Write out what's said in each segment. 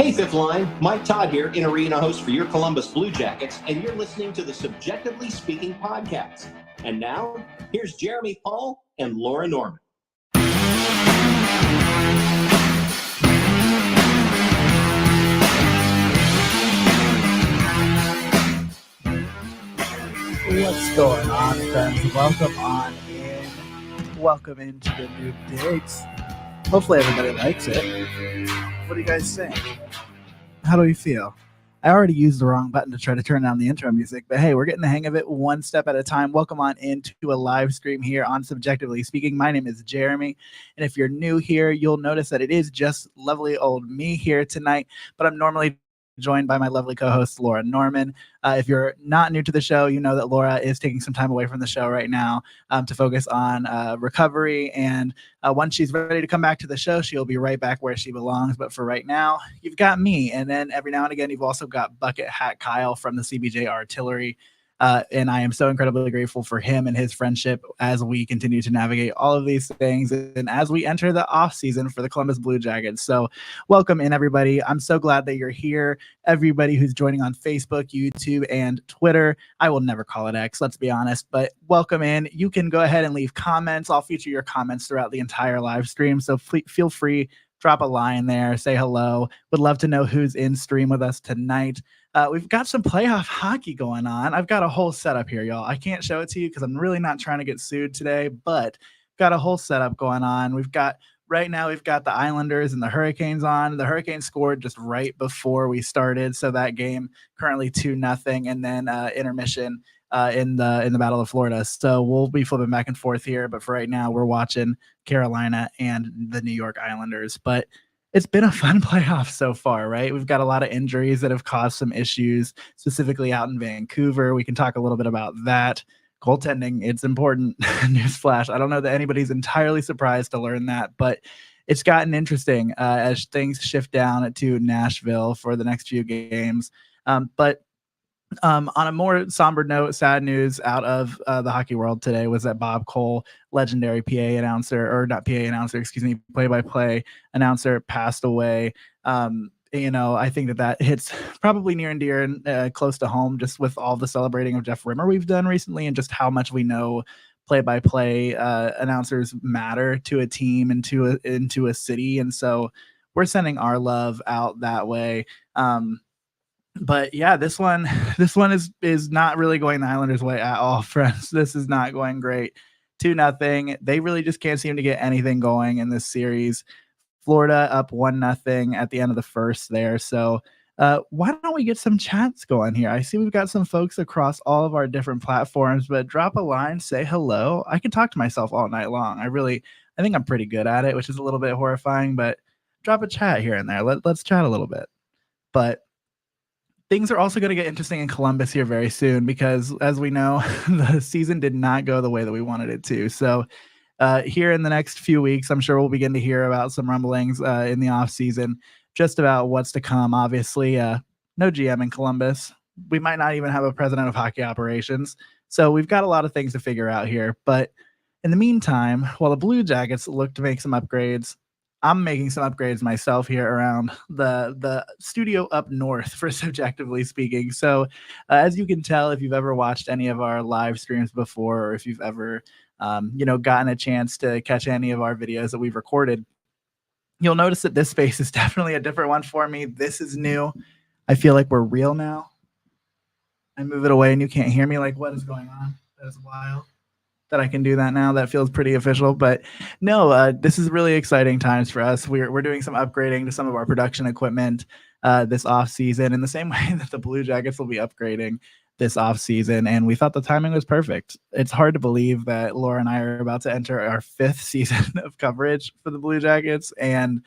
Hey, Fifth Line. Mike Todd here, in arena host for your Columbus Blue Jackets, and you're listening to the Subjectively Speaking podcast. And now, here's Jeremy Paul and Laura Norman. What's going on, friends? Welcome on in. Welcome into the new dates. Hopefully everybody likes it. What do you guys think? How do we feel? I already used the wrong button to try to turn down the intro music, but hey, we're getting the hang of it one step at a time. Welcome on into a live stream here on Subjectively Speaking. My name is Jeremy, and if you're new here, you'll notice that it is just lovely old me here tonight, but I'm normally joined by my lovely co-host Laura Norman. If you're not new to the show, you know that Laura is taking some time away from the show right now to focus on recovery, and once she's ready to come back to the show, she'll be right back where she belongs. But for right now, you've got me, and then every now and again, you've also got Bucket Hat Kyle from the CBJ Artillery. And I am so incredibly grateful for him and his friendship as we continue to navigate all of these things and as we enter the off season for the Columbus Blue Jackets. So welcome in, everybody. I'm so glad that you're here. Everybody who's joining on Facebook, YouTube, and Twitter. I will never call it X, let's be honest, but welcome in. You can go ahead and leave comments. I'll feature your comments throughout the entire live stream. So feel free, drop a line there, say hello. Would love to know who's in stream with us tonight. We've got some playoff hockey going on. I've got a whole setup here, y'all. I can't show it to you because I'm really not trying to get sued today, but got a whole setup going on. Right now we've got the Islanders and the Hurricanes on. The Hurricanes scored just right before we started, so that game currently 2-0, and then intermission in the Battle of Florida. So we'll be flipping back and forth here, but for right now we're watching Carolina and the New York Islanders. But it's been a fun playoff so far, right? We've got a lot of injuries that have caused some issues, specifically out in Vancouver. We can talk a little bit about that. Goaltending, it's important. Newsflash. I don't know that anybody's entirely surprised to learn that, but it's gotten interesting as things shift down to Nashville for the next few games. But on a more somber note, sad news out of the hockey world today was that Bob Cole, legendary play-by-play announcer, passed away. I think that hits probably near and dear and close to home, just with all the celebrating of Jeff Rimmer we've done recently, and just how much we know play-by-play announcers matter to a team and into a city. And so we're sending our love out that way. But yeah, this one is not really going the Islanders' way at all, friends. This is not going great. 2-0. They really just can't seem to get anything going in this series. Florida up 1-0 at the end of the first there. So why don't we get some chats going here? I see we've got some folks across all of our different platforms, but drop a line, say hello. I can talk to myself all night long. I think I'm pretty good at it, which is a little bit horrifying, but drop a chat here and there. Let's chat a little bit. But things are also going to get interesting in Columbus here very soon because, as we know, the season did not go the way that we wanted it to. So here in the next few weeks, I'm sure we'll begin to hear about some rumblings in the offseason just about what's to come. Obviously, no GM in Columbus. We might not even have a president of hockey operations. So we've got a lot of things to figure out here. But in the meantime, while the Blue Jackets look to make some upgrades, I'm making some upgrades myself here around the studio up north for Subjectively Speaking. So as you can tell, if you've ever watched any of our live streams before, or if you've ever gotten a chance to catch any of our videos that we've recorded, you'll notice that this space is definitely a different one for me. This is new. I feel like we're real now. I move it away and you can't hear me. Like, what is going on? That is wild that I can do that now. That feels pretty official, but no, this is really exciting times for us. We're doing some upgrading to some of our production equipment this off season in the same way that the Blue Jackets will be upgrading this off season. And we thought the timing was perfect. It's hard to believe that Laura and I are about to enter our 5th season of coverage for the Blue Jackets. And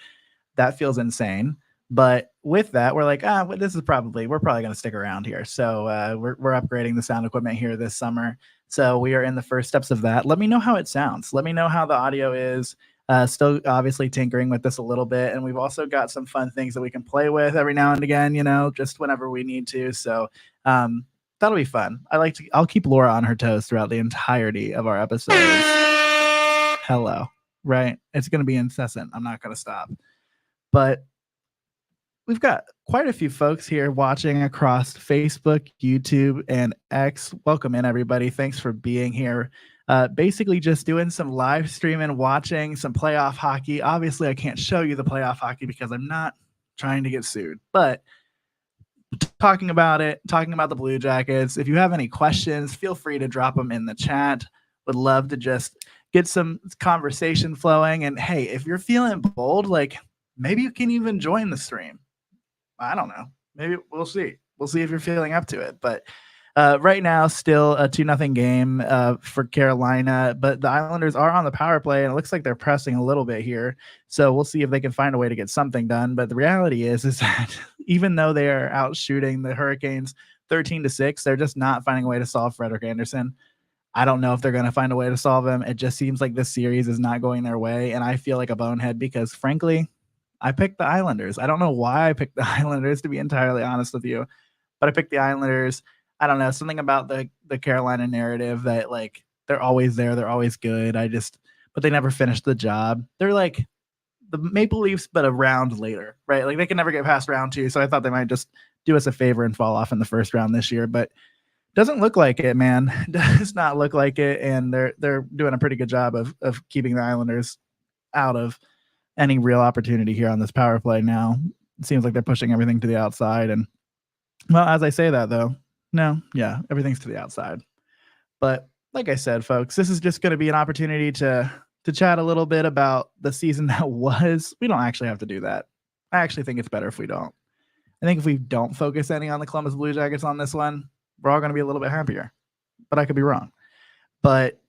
that feels insane. But with that, we're like, we're probably going to stick around here. So we're upgrading the sound equipment here this summer. So we are in the first steps of that. Let me know how it sounds. Let me know how the audio is. Still obviously tinkering with this a little bit. And we've also got some fun things that we can play with every now and again, just whenever we need to. So that'll be fun. I'll keep Laura on her toes throughout the entirety of our episodes. Hello, right? It's going to be incessant. I'm not going to stop. But we've got quite a few folks here watching across Facebook, YouTube, and X. Welcome in, everybody. Thanks for being here. Basically just doing some live streaming, watching some playoff hockey. Obviously, I can't show you the playoff hockey because I'm not trying to get sued, but talking about it, talking about the Blue Jackets. If you have any questions, feel free to drop them in the chat. Would love to just get some conversation flowing. And hey, if you're feeling bold, like maybe you can even join the stream. I don't know. Maybe we'll see. We'll see if you're feeling up to it. But right now, still a 2-0 game for Carolina. But the Islanders are on the power play, and it looks like they're pressing a little bit here. So we'll see if they can find a way to get something done. But the reality is that even though they are out shooting the Hurricanes 13-6, they're just not finding a way to solve Frederik Andersen. I don't know if they're going to find a way to solve him. It just seems like this series is not going their way. And I feel like a bonehead because, frankly, I picked the Islanders. I don't know why I picked the Islanders, to be entirely honest with you, but I picked the Islanders. I don't know, something about the Carolina narrative that like they're always there, they're always good. But they never finish the job. They're like the Maple Leafs, but a round later, right? Like they can never get past round 2. So I thought they might just do us a favor and fall off in the first round this year, but doesn't look like it, man. Does not look like it, and they're doing a pretty good job of keeping the Islanders out of any real opportunity here on this power play now. It seems like they're pushing everything to the outside. And well, as I say that though, everything's to the outside. But like I said, folks, this is just going to be an opportunity to chat a little bit about the season that was. We don't actually have to do that. I actually think it's better if we don't. I think if we don't focus any on the Columbus Blue Jackets on this one, we're all going to be a little bit happier. But I could be wrong. But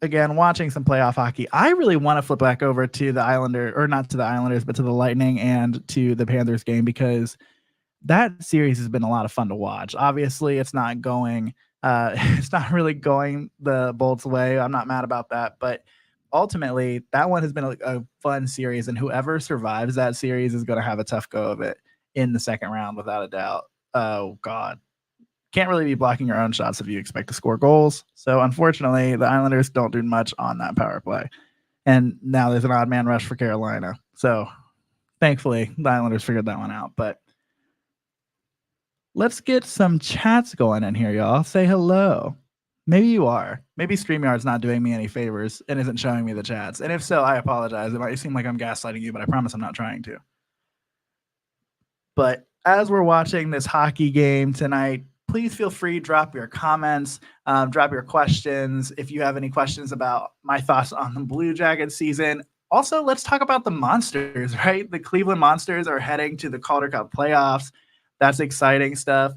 again, watching some playoff hockey, I really want to flip back over to the Islanders, or not to the Islanders, but to the Lightning and to the Panthers game, because that series has been a lot of fun to watch. Obviously, it's not really going the Bolts' way. I'm not mad about that, but ultimately, that one has been a fun series, and whoever survives that series is going to have a tough go of it in the second round, without a doubt. Oh, God. Can't really be blocking your own shots if you expect to score goals. So unfortunately, the Islanders don't do much on that power play. And now there's an odd man rush for Carolina. So thankfully, the Islanders figured that one out. But let's get some chats going in here, y'all. Say hello. Maybe you are. Maybe StreamYard's not doing me any favors and isn't showing me the chats. And if so, I apologize. It might seem like I'm gaslighting you, but I promise I'm not trying to. But as we're watching this hockey game tonight, please feel free, drop your comments, drop your questions. If you have any questions about my thoughts on the Blue Jackets season. Also, let's talk about the Monsters, right? The Cleveland Monsters are heading to the Calder Cup playoffs. That's exciting stuff.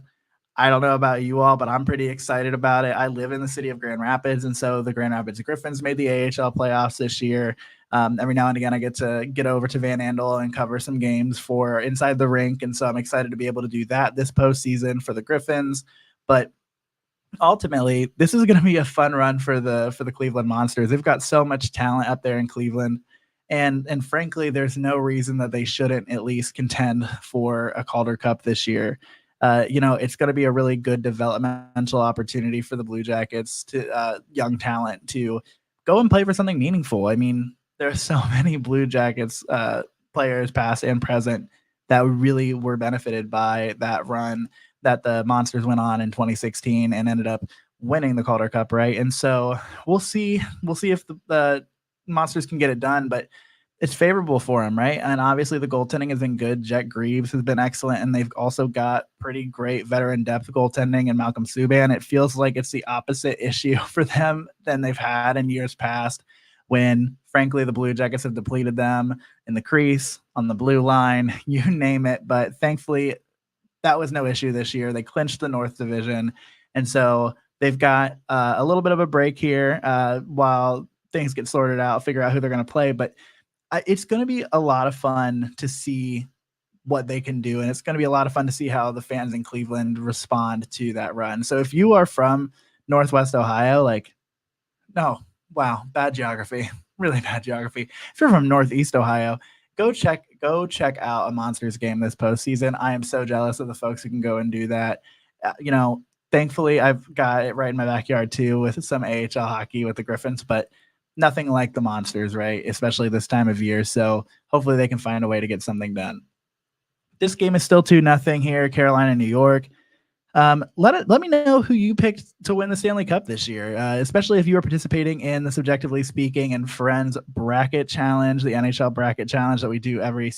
I don't know about you all, but I'm pretty excited about it. I live in the city of Grand Rapids, and so the Grand Rapids Griffins made the AHL playoffs this year. Every now and again, I get to get over to Van Andel and cover some games for Inside the Rink, and so I'm excited to be able to do that this postseason for the Griffins. But ultimately, this is going to be a fun run for the Cleveland Monsters. They've got so much talent up there in Cleveland, and frankly, there's no reason that they shouldn't at least contend for a Calder Cup this year. It's going to be a really good developmental opportunity for the Blue Jackets to young talent to go and play for something meaningful. I mean, there are so many Blue Jackets players, past and present, that really were benefited by that run that the Monsters went on in 2016 and ended up winning the Calder Cup, right? And so we'll see if the Monsters can get it done, but it's favorable for him, right? And obviously the goaltending has been good. Jet Greaves has been excellent, and they've also got pretty great veteran depth goaltending in Malcolm Subban. It feels like it's the opposite issue for them than they've had in years past, when, frankly, the Blue Jackets have depleted them in the crease, on the blue line, you name it. But thankfully, that was no issue this year. They clinched the North Division, and so they've got a little bit of a break here while things get sorted out, figure out who they're going to play. But it's going to be a lot of fun to see what they can do, and it's going to be a lot of fun to see how the fans in Cleveland respond to that run. So if you are from Northwest Ohio, bad geography, really bad geography. If you're from Northeast Ohio, go check out a Monsters game this postseason. I am so jealous of the folks who can go and do that. Thankfully, I've got it right in my backyard too, with some AHL hockey with the Griffins, but nothing like the Monsters, right? Especially this time of year. So hopefully they can find a way to get something done. This game is still 2-0 here, Carolina, New York. Let me know who you picked to win the Stanley Cup this year, especially if you are participating in the Subjectively Speaking and Friends Bracket Challenge, the NHL Bracket Challenge that we do every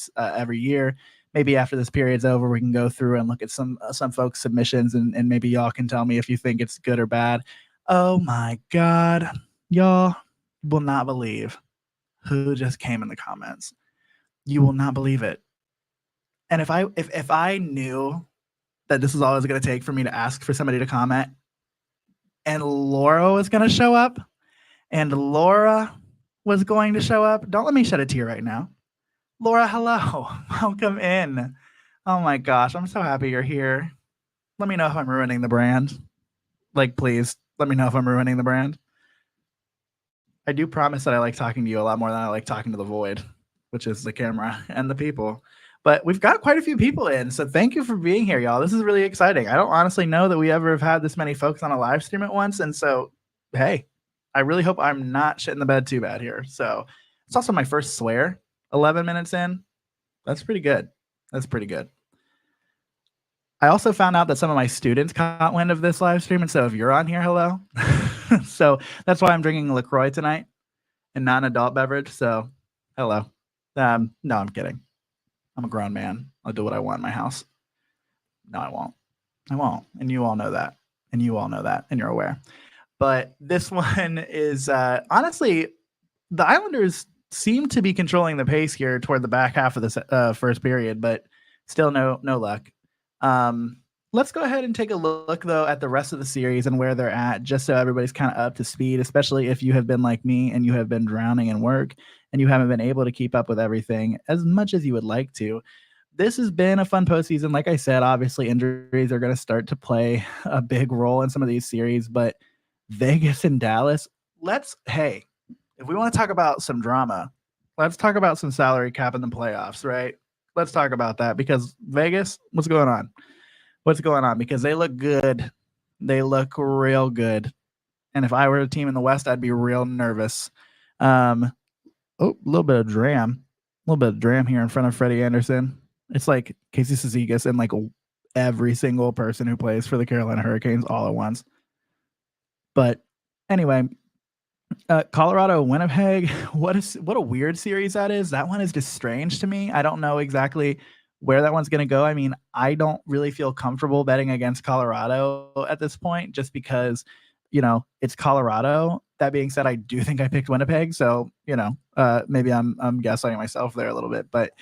year. Maybe after this period's over, we can go through and look at some folks' submissions, and maybe y'all can tell me if you think it's good or bad. Oh my God, y'all will not believe who just came in the comments. You will not believe it. And if I knew that this is all it was going to take for me to ask for somebody to comment, and Laura was going to show up, don't let me shed a tear right now. Laura, hello. Welcome in. Oh my gosh, I'm so happy you're here. Let me know if I'm ruining the brand. Like, please, let me know if I'm ruining the brand. I do promise that I like talking to you a lot more than I like talking to the void, which is the camera and the people. But we've got quite a few people in, so thank you for being here, y'all. This is really exciting. I don't honestly know that we ever have had this many folks on a live stream at once, and so, hey, I really hope I'm not shitting the bed too bad here. So it's also my first swear 11 minutes in. That's pretty good. That's pretty good. I also found out that some of my students caught wind of this live stream, and so if you're on here, hello. So that's why I'm drinking LaCroix tonight and not an adult beverage, so hello. No, I'm kidding. I'm a grown man. I'll do what I want in my house. No, I won't. And you all know that. And you're aware. But this one is honestly, the Islanders seem to be controlling the pace here toward the back half of the first period, but still no luck. Let's go ahead and take a look, though, at the rest of the series and where they're at, just so everybody's kind of up to speed, especially if you have been like me and you have been drowning in work and you haven't been able to keep up with everything as much as you would like to. This has been a fun postseason. Like I said, obviously injuries are going to start to play a big role in some of these series, but Vegas and Dallas, if we want to talk about some drama, let's talk about some salary cap in the playoffs, right? Let's talk about that, because Vegas, what's going on? Because they look good. They look real good. And if I were a team in the West, I'd be real nervous. A little bit of dram here in front of Freddie Anderson. It's like Casey Cizikas and like every single person who plays for the Carolina Hurricanes all at once. But anyway, Colorado, Winnipeg, what a weird series that is. That one is just strange to me. I don't know exactly where that one's going to go. I mean, I don't really feel comfortable betting against Colorado at this point, just because, it's Colorado. That being said, I do think I picked Winnipeg. So, maybe I'm gaslighting myself there a little bit, but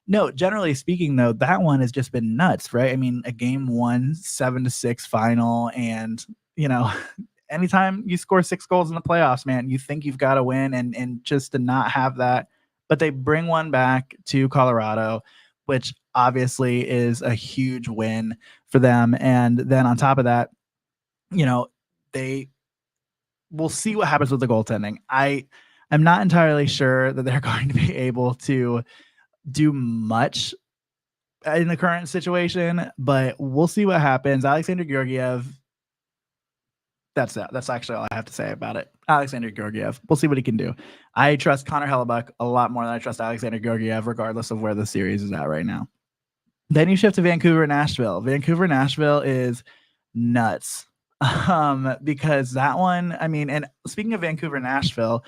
no, generally speaking though, that one has just been nuts, right? I mean, a game 1, 7-6 final. And, anytime you score 6 goals in the playoffs, man, you think you've got to win, and just to not have that, but they bring one back to Colorado, which obviously is a huge win for them. And then on top of that, we'll see what happens with the goaltending. I'm not entirely sure that they're going to be able to do much in the current situation, but we'll see what happens. Alexander Georgiev, that's actually all I have to say about it. Alexander Georgiev, we'll see what he can do. I trust Connor Hellebuck a lot more than I trust Alexander Georgiev, regardless of where the series is at right now. Then you shift to Vancouver, Nashville. Nashville is nuts. Because that one, I mean, and speaking of Vancouver, Nashville,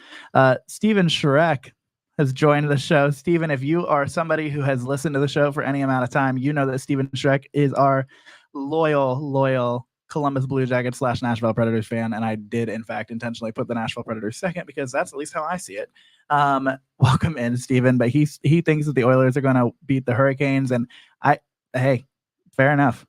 Steven Schreck has joined the show. Steven, if you are somebody who has listened to the show for any amount of time, you know that Steven Schreck is our loyal Columbus Blue Jackets / Nashville Predators fan. And I did, in fact, intentionally put the Nashville Predators second, because that's at least how I see it. Welcome in, Steven. But he thinks that the Oilers are going to beat the Hurricanes. And hey, fair enough.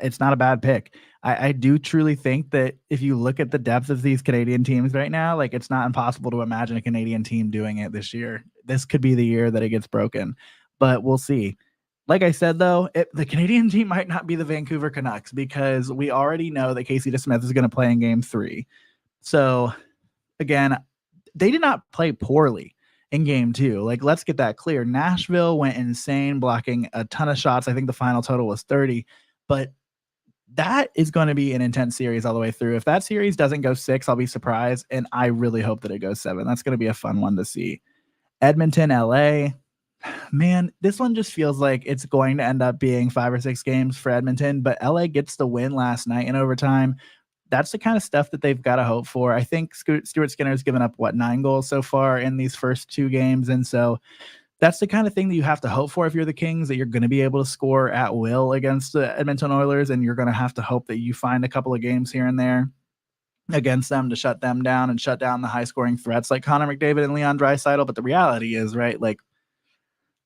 It's not a bad pick. I do truly think that if you look at the depth of these Canadian teams right now, like, it's not impossible to imagine a Canadian team doing it this year. This could be the year that it gets broken, but we'll see. Like I said, though, the Canadian team might not be the Vancouver Canucks, because we already know that Casey DeSmith is going to play in Game 3. So, again, they did not play poorly in Game 2. Like, let's get that clear. Nashville went insane, blocking a ton of shots. I think the final total was 30. But that is going to be an intense series all the way through. If that series doesn't go 6, I'll be surprised. And I really hope that it goes 7. That's going to be a fun one to see. Edmonton, LA. Man, this one just feels like it's going to end up being 5 or 6 games for Edmonton, but LA gets the win last night in overtime. That's the kind of stuff that they've got to hope for. I think Stuart Skinner's given up 9 goals so far in these first 2 games, and so that's the kind of thing that you have to hope for if you're the Kings, that you're going to be able to score at will against the Edmonton Oilers, and you're going to have to hope that you find a couple of games here and there against them to shut them down and shut down the high-scoring threats like Connor McDavid and Leon Draisaitl. But the reality is, right, like,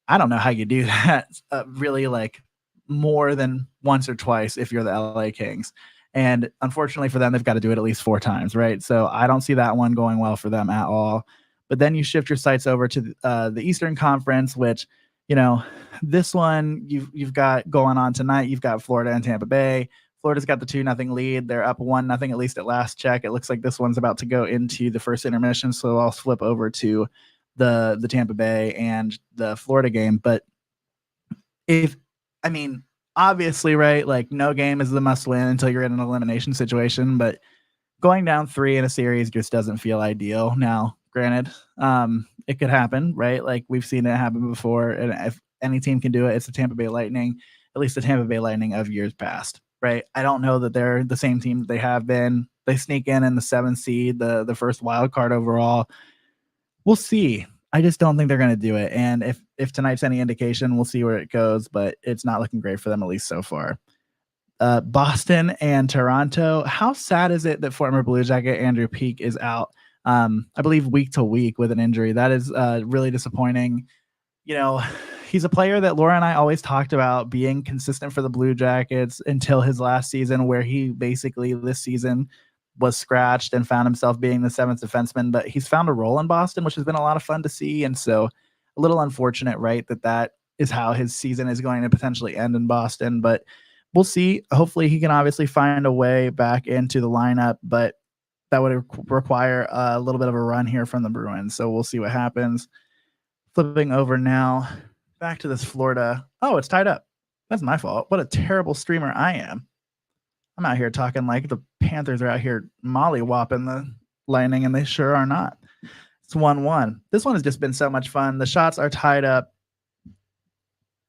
I don't know how you do that really, like, more than once or twice if you're the LA Kings. And unfortunately for them, they've got to do it at least 4 times, right? So I don't see that one going well for them at all. But then you shift your sights over to the Eastern Conference, which, you know, this one you've got going on tonight. You've got Florida and Tampa Bay. Florida's got the 2-0 lead. They're up 1-0 at least at last check. It looks like this one's about to go into the first intermission, so I'll flip over to the Tampa Bay and the Florida game. But obviously, right, like, no game is the must win until you're in an elimination situation, but going down 3 in a series just doesn't feel ideal. Now, granted, it could happen, right? Like, we've seen it happen before, and if any team can do it, it's the Tampa Bay Lightning, at least the Tampa Bay Lightning of years past, right? I don't know that they're the same team that they have been. They sneak in the 7th seed, the first wild card overall. We'll see. I just don't think they're going to do it. And if tonight's any indication, we'll see where it goes, but it's not looking great for them, at least so far. Boston and Toronto. How sad is it that former Blue Jacket Andrew Peeke is out, I believe, week to week with an injury? That is really disappointing. You know, he's a player that Laura and I always talked about being consistent for the Blue Jackets until his last season, where he basically this season was scratched and found himself being the 7th defenseman. But he's found a role in Boston, which has been a lot of fun to see. And so a little unfortunate, right, that is how his season is going to potentially end in Boston. But we'll see. Hopefully he can obviously find a way back into the lineup, but that would require a little bit of a run here from the Bruins. So we'll see what happens. Flipping over now, back to this Florida. Oh, it's tied up. That's my fault. What a terrible streamer I am. I'm out here talking like the Panthers are out here molly-whopping the Lightning, and they sure are not. It's 1-1. This one has just been so much fun. The shots are tied up.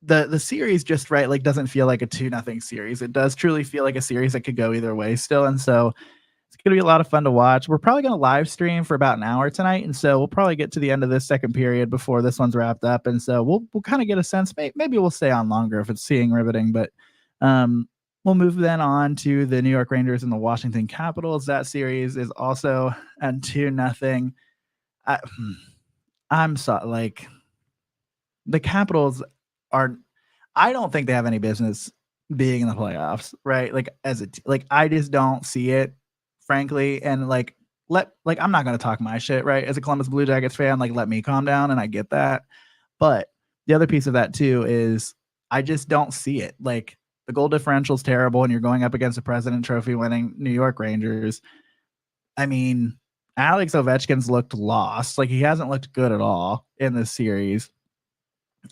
The series just, right, like, doesn't feel like a 2-0 series. It does truly feel like a series that could go either way still, and so it's going to be a lot of fun to watch. We're probably going to live stream for about an hour tonight, and so we'll probably get to the end of this second period before this one's wrapped up, and so we'll kind of get a sense. Maybe we'll stay on longer if it's seeing riveting, but we'll move then on to the New York Rangers and the Washington Capitals. That series is also at 2-0. I'm sorry, like, the Capitals are, I don't think they have any business being in the playoffs, right? Like, I just don't see it, frankly. And I'm not going to talk my shit, right? As a Columbus Blue Jackets fan, like, let me calm down, and I get that. But the other piece of that too is I just don't see it. Like, the goal differential is terrible, and you're going up against a President Trophy winning New York Rangers. I mean, Alex Ovechkin's looked lost. Like, he hasn't looked good at all in this series.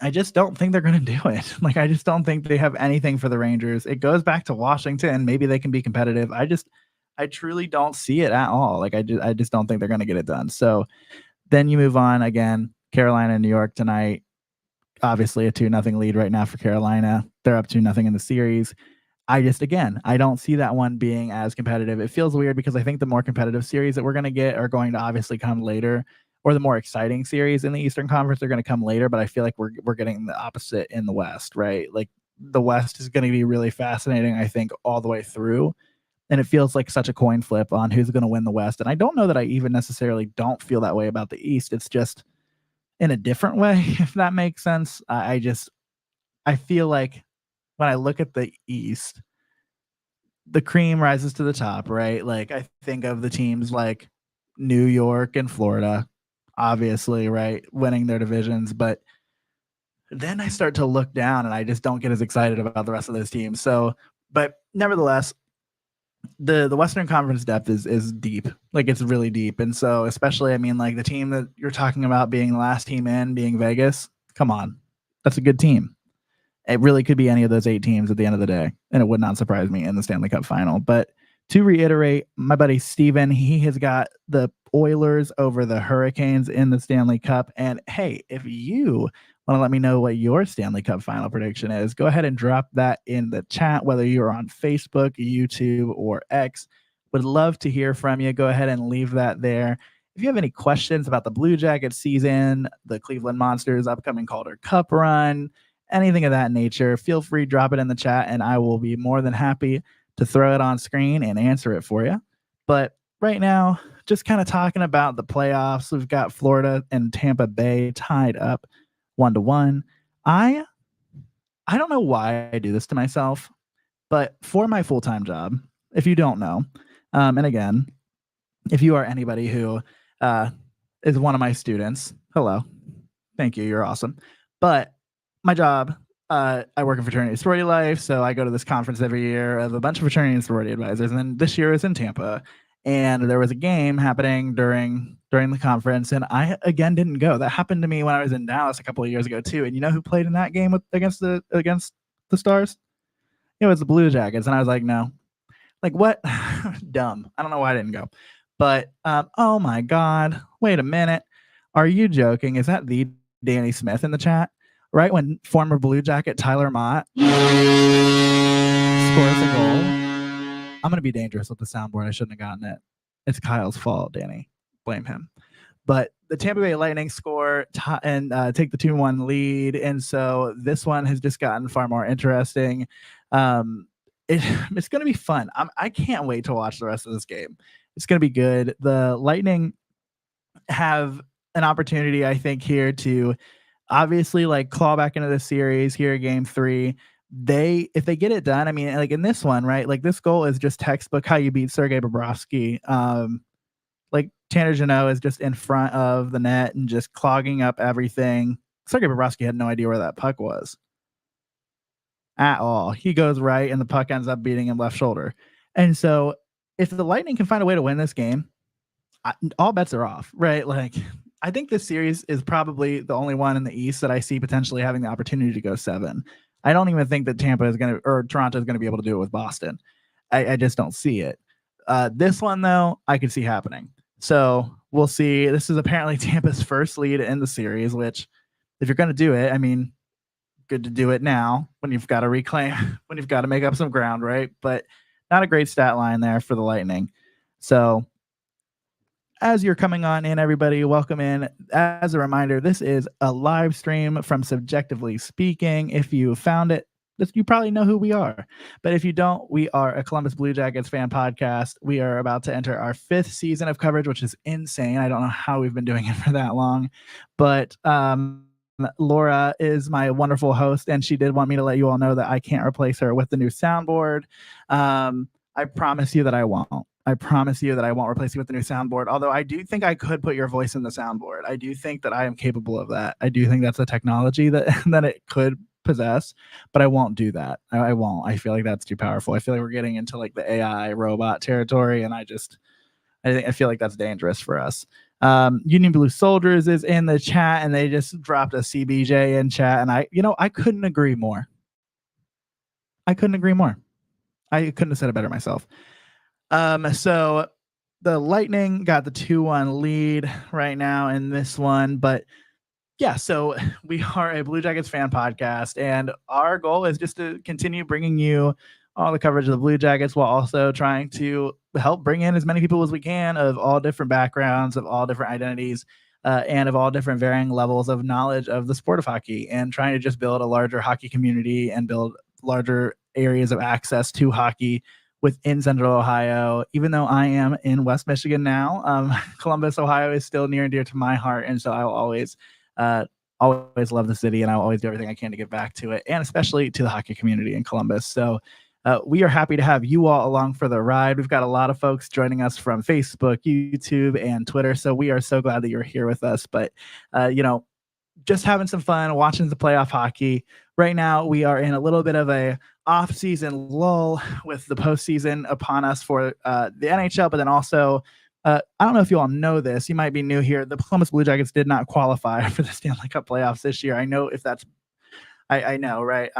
I just don't think they're going to do it. Like, I just don't think they have anything for the Rangers. It goes back to Washington. Maybe they can be competitive. I truly don't see it at all. Like, I just don't think they're going to get it done. So then you move on again. Carolina and New York tonight. Obviously a 2-0 lead right now for Carolina. They're up 2-0 in the series. I don't see that one being as competitive. It feels weird because I think the more competitive series that we're going to get are going to obviously come later, or the more exciting series in the Eastern Conference are going to come later. But I feel like we're getting the opposite in the West, right? Like, the West is going to be really fascinating, I think, all the way through. And it feels like such a coin flip on who's going to win the West. And I don't know that I even necessarily don't feel that way about the East. It's just in a different way, if that makes sense. I feel like when I look at the East, the cream rises to the top, right? Like, I think of the teams like New York and Florida, obviously, right, winning their divisions. But then I start to look down, and I just don't get as excited about the rest of those teams. So, but nevertheless, the Western Conference depth is deep. Like, it's really deep. And so, especially, I mean, like, the team that you're talking about being the last team in, being Vegas, come on, that's a good team. It really could be any of those 8 teams at the end of the day, and it would not surprise me in the Stanley Cup final. But to reiterate, my buddy Steven, he has got the Oilers over the Hurricanes in the Stanley Cup. And hey, if you want want to let me know what your Stanley Cup final prediction is, go ahead and drop that in the chat, whether you're on Facebook, YouTube, or X. Would love to hear from you. Go ahead and leave that there. If you have any questions about the Blue Jackets season, the Cleveland Monsters upcoming Calder Cup run, anything of that nature, feel free to drop it in the chat, and I will be more than happy to throw it on screen and answer it for you. But right now, just kind of talking about the playoffs. We've got Florida and Tampa Bay tied up 1-1. I don't know why I do this to myself, but for my full-time job, if you don't know, and again, if you are anybody who is one of my students, hello, thank you, you're awesome. But my job, I work in fraternity and sorority life, so I go to this conference every year of a bunch of fraternity and sorority advisors, and then this year is in Tampa, and there was a game happening during the conference, and I again didn't go. That happened to me when I was in Dallas a couple of years ago too. And you know who played in that game against the Stars? It was the Blue Jackets, and I was like, no, like what? Dumb. I don't know why I didn't go. But oh my God, wait a minute, are you joking? Is that the Danny Smith in the chat? Right when former Blue Jacket Tyler Mott scores a goal. I'm going to be dangerous with the soundboard. I shouldn't have gotten it. It's Kyle's fault, Danny. Blame him. But the Tampa Bay Lightning score and take the 2-1 lead. And so this one has just gotten far more interesting. It's going to be fun. I can't wait to watch the rest of this game. It's going to be good. The Lightning have an opportunity, I think, here to obviously like claw back into the series here in game 3. If they get it done, I mean, like in this one, right? Like this goal is just textbook how you beat Sergei Bobrovsky. Like Tanner Jeannot is just in front of the net and just clogging up everything. Sergei Bobrovsky had no idea where that puck was at all. He goes right and the puck ends up beating him left shoulder. And so if the Lightning can find a way to win this game, all bets are off, right? Like I think this series is probably the only one in the East that I see potentially having the opportunity to go 7. I don't even think that Tampa is going to, or Toronto is going to be able to do it with Boston. I just don't see it. This one though, I could see happening. So we'll see. This is apparently Tampa's first lead in the series, which if you're going to do it, I mean, good to do it now when you've got to reclaim, when you've got to make up some ground, right? But not a great stat line there for the Lightning. So as you're coming on in, everybody, welcome in. As a reminder, this is a live stream from Subjectively Speaking. If you found it, you probably know who we are. But if you don't, we are a Columbus Blue Jackets fan podcast. We are about to enter our 5th season of coverage, which is insane. I don't know how we've been doing it for that long. But Laura is my wonderful host, and she did want me to let you all know that I can't replace her with the new soundboard. I promise you that I won't. I promise you that I won't replace you with the new soundboard. Although I do think I could put your voice in the soundboard. I do think that I am capable of that. I do think that's a technology that it could possess, but I won't do that. I won't. I feel like that's too powerful. I feel like we're getting into like the AI robot territory, and I feel like that's dangerous for us. Union Blue Soldiers is in the chat, and they just dropped a CBJ in chat, and I couldn't agree more. I couldn't have said it better myself. So the Lightning got the 2-1 lead right now in this one, but yeah, so we are a Blue Jackets fan podcast, and our goal is just to continue bringing you all the coverage of the Blue Jackets while also trying to help bring in as many people as we can of all different backgrounds, of all different identities, and of all different varying levels of knowledge of the sport of hockey, and trying to just build a larger hockey community and build larger areas of access to hockey within Central Ohio. Even though I am in West Michigan now, Columbus, Ohio is still near and dear to my heart, and so I will always love the city, and I'll always do everything I can to give back to it, and especially to the hockey community in Columbus. So we are happy to have you all along for the ride. We've got a lot of folks joining us from Facebook, YouTube, and Twitter, so we are so glad that you're here with us. But just having some fun watching the playoff hockey. Right now, we are in a little bit of a off-season lull with the postseason upon us for the NHL, but then also, I don't know if you all know this. You might be new here. The Columbus Blue Jackets did not qualify for the Stanley Cup Playoffs this year. I know if that's, I know, right?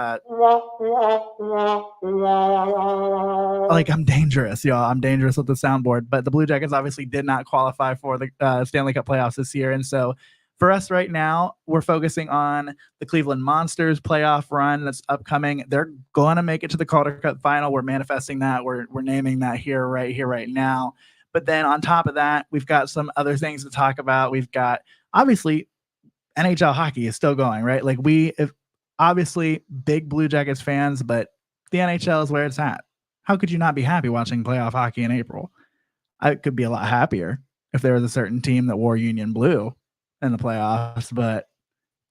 Like I'm dangerous, y'all. I'm dangerous with the soundboard. But the Blue Jackets obviously did not qualify for the Stanley Cup Playoffs this year, and so For us right now, we're focusing on the Cleveland Monsters playoff run that's upcoming. They're going to make it to the Calder Cup final. We're manifesting that. We're naming that here, right now. But then on top of that, we've got some other things to talk about. We've got, obviously, NHL hockey is still going, right? Like obviously big Blue Jackets fans, but the NHL is where it's at. How could you not be happy watching playoff hockey in April? I could be a lot happier if there was a certain team that wore Union blue in the playoffs, but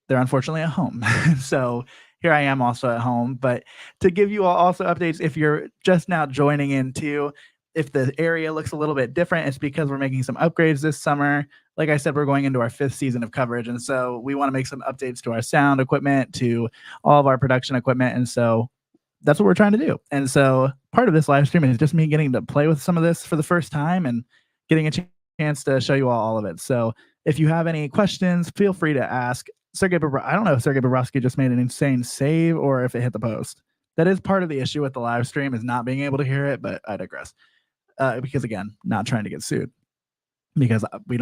they're unfortunately at home. So here I am also at home. But to give you all also updates, if you're just now joining in too, if the area looks a little bit different, it's because we're making some upgrades this summer. Like I said, we're going into our 5th season of coverage. And so we want to make some updates to our sound equipment, to all of our production equipment. And so that's what we're trying to do. And so part of this live stream is just me getting to play with some of this for the first time and getting a chance to show you all of it. So if you have any questions, feel free to ask. I don't know if Sergei Bobrovsky just made an insane save or if it hit the post. That is part of the issue with the live stream, is not being able to hear it, but I digress. Because again, not trying to get sued, because we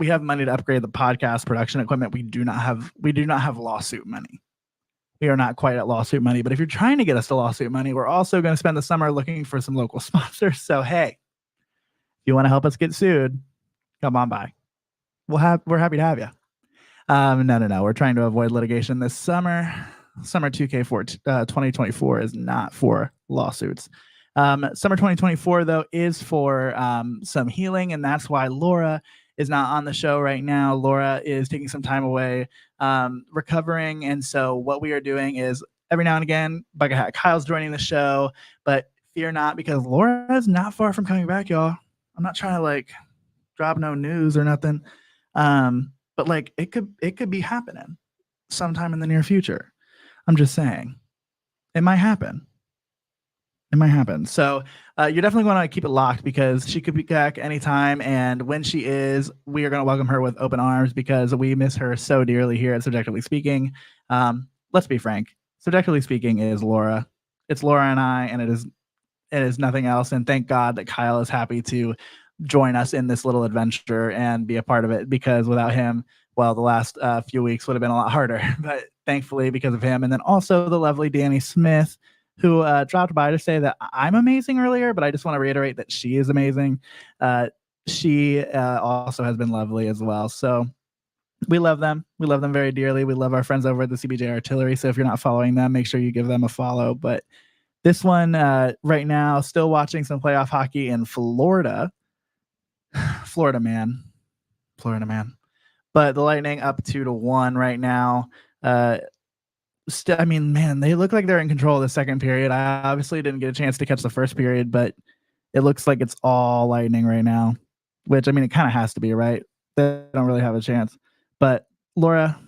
have money to upgrade the podcast production equipment. We do not have lawsuit money. We are not quite at lawsuit money, but if you're trying to get us to lawsuit money, we're also going to spend the summer looking for some local sponsors. So, hey, if you want to help us get sued, come on by. We're happy to have you. No. We're trying to avoid litigation this summer. Summer 2K4 2024 is not for lawsuits. Summer 2024, though, is for some healing, and that's why Laura is not on the show right now. Laura is taking some time away, recovering, and so what we are doing is every now and again, Bucket Hat Kyle's joining the show, but fear not, because Laura is not far from coming back, y'all. I'm not trying to drop no news or nothing, but it could be happening sometime in the near future. I'm just saying, it might happen. So you're definitely going to keep it locked, because she could be back anytime. And when she is, we are going to welcome her with open arms, because we miss her so dearly here at Subjectively Speaking. Let's be frank. Subjectively Speaking is Laura. It's Laura and I, and it is nothing else. And thank God that Kyle is happy to join us in this little adventure and be a part of it, because without him, well, the last few weeks would have been a lot harder. But thankfully, because of him, and then also the lovely Danny Smith, who dropped by to say that I'm amazing earlier, but I just want to reiterate that she is amazing. She also has been lovely as well. So we love them. We love them very dearly. We love our friends over at the CBJ Artillery. So if you're not following them, make sure you give them a follow. But this one right now, still watching some playoff hockey in Florida. Florida man. But the Lightning up 2-1 right now. Man, they look like they're in control of the second period. I obviously didn't get a chance to catch the first period, but it looks like it's all Lightning right now, which, it kind of has to be, right? They don't really have a chance. But Laura,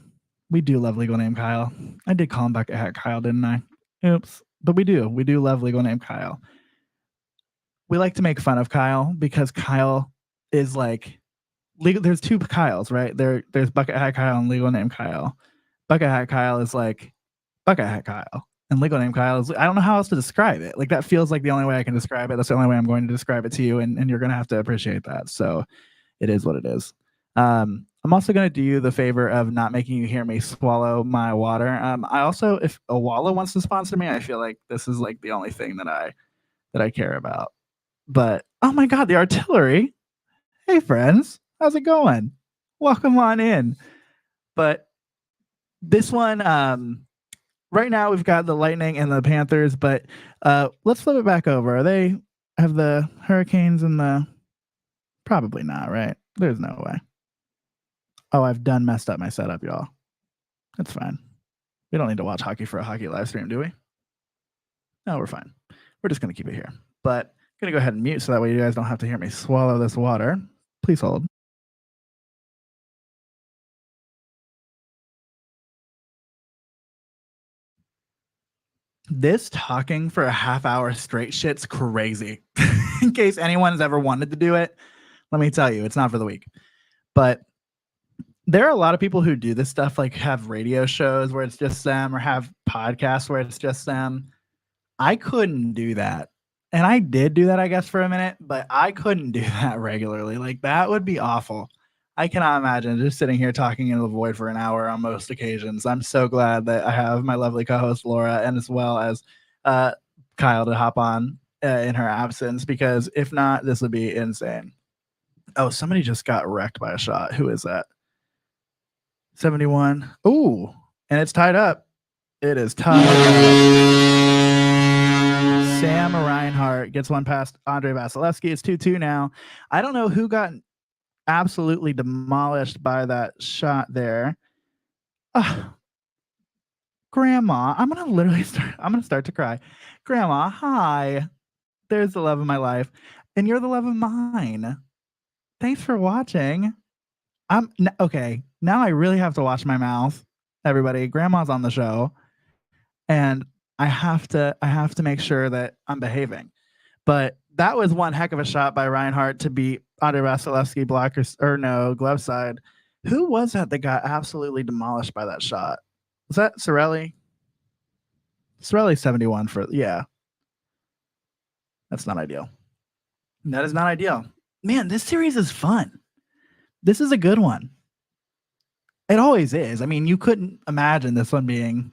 we do love legal name Kyle. I did call him Bucket Hat Kyle, didn't I? Oops. But we do love legal name Kyle. We like to make fun of Kyle, because Kyle is legal. There's two Kyles, right? There's Bucket Hat Kyle and legal name Kyle. Bucket Hat Kyle is Bucket Hat Kyle, and legal name Kyle is, I don't know how else to describe it. That feels like the only way I can describe it. That's the only way I'm going to describe it to you, and you're going to have to appreciate that. So it is what it is. I'm also going to do you the favor of not making you hear me swallow my water. I also, if Awala wants to sponsor me, I feel like this is the only thing that I care about. But oh my God, the Artillery. Hey friends, how's it going? Welcome on in. But this one, right now we've got the Lightning and the Panthers, but let's flip it back over. They have the Hurricanes and the... Probably not, right? There's no way. Oh, I've done messed up my setup, y'all. That's fine. We don't need to watch hockey for a hockey live stream, do we? No, we're fine. We're just going to keep it here. But I'm going to go ahead and mute so that way you guys don't have to hear me swallow this water. Please hold. This talking for a half hour straight shit's crazy. In case anyone's ever wanted to do it, let me tell you, it's not for the weak. But there are a lot of people who do this stuff, have radio shows where it's just them, or have podcasts where it's just them. I couldn't do that. And I did do that, I guess, for a minute, but I couldn't do that regularly. That would be awful. I cannot imagine just sitting here talking into the void for an hour on most occasions. I'm so glad that I have my lovely co-host Laura and as well as Kyle to hop on in her absence, because if not, this would be insane. Oh, somebody just got wrecked by a shot. Who is that? 71. Ooh, and it's tied up. It is tied up. Sam Reinhart gets one past Andre Vasilevsky. It's 2-2 now. I don't know who got absolutely demolished by that shot there. Grandma, I'm gonna start to cry. Grandma, hi. There's the love of my life, and you're the love of mine. Thanks for watching. Okay. Now I really have to watch my mouth. Everybody, Grandma's on the show, and I have to make sure that I'm behaving. But that was one heck of a shot by Reinhardt to beat Andre Vasilevsky glove side. Who was that got absolutely demolished by that shot? Was that Cirelli? Cirelli 71 yeah. That's not ideal. That is not ideal. Man, this series is fun. This is a good one. It always is. I mean, you couldn't imagine this one being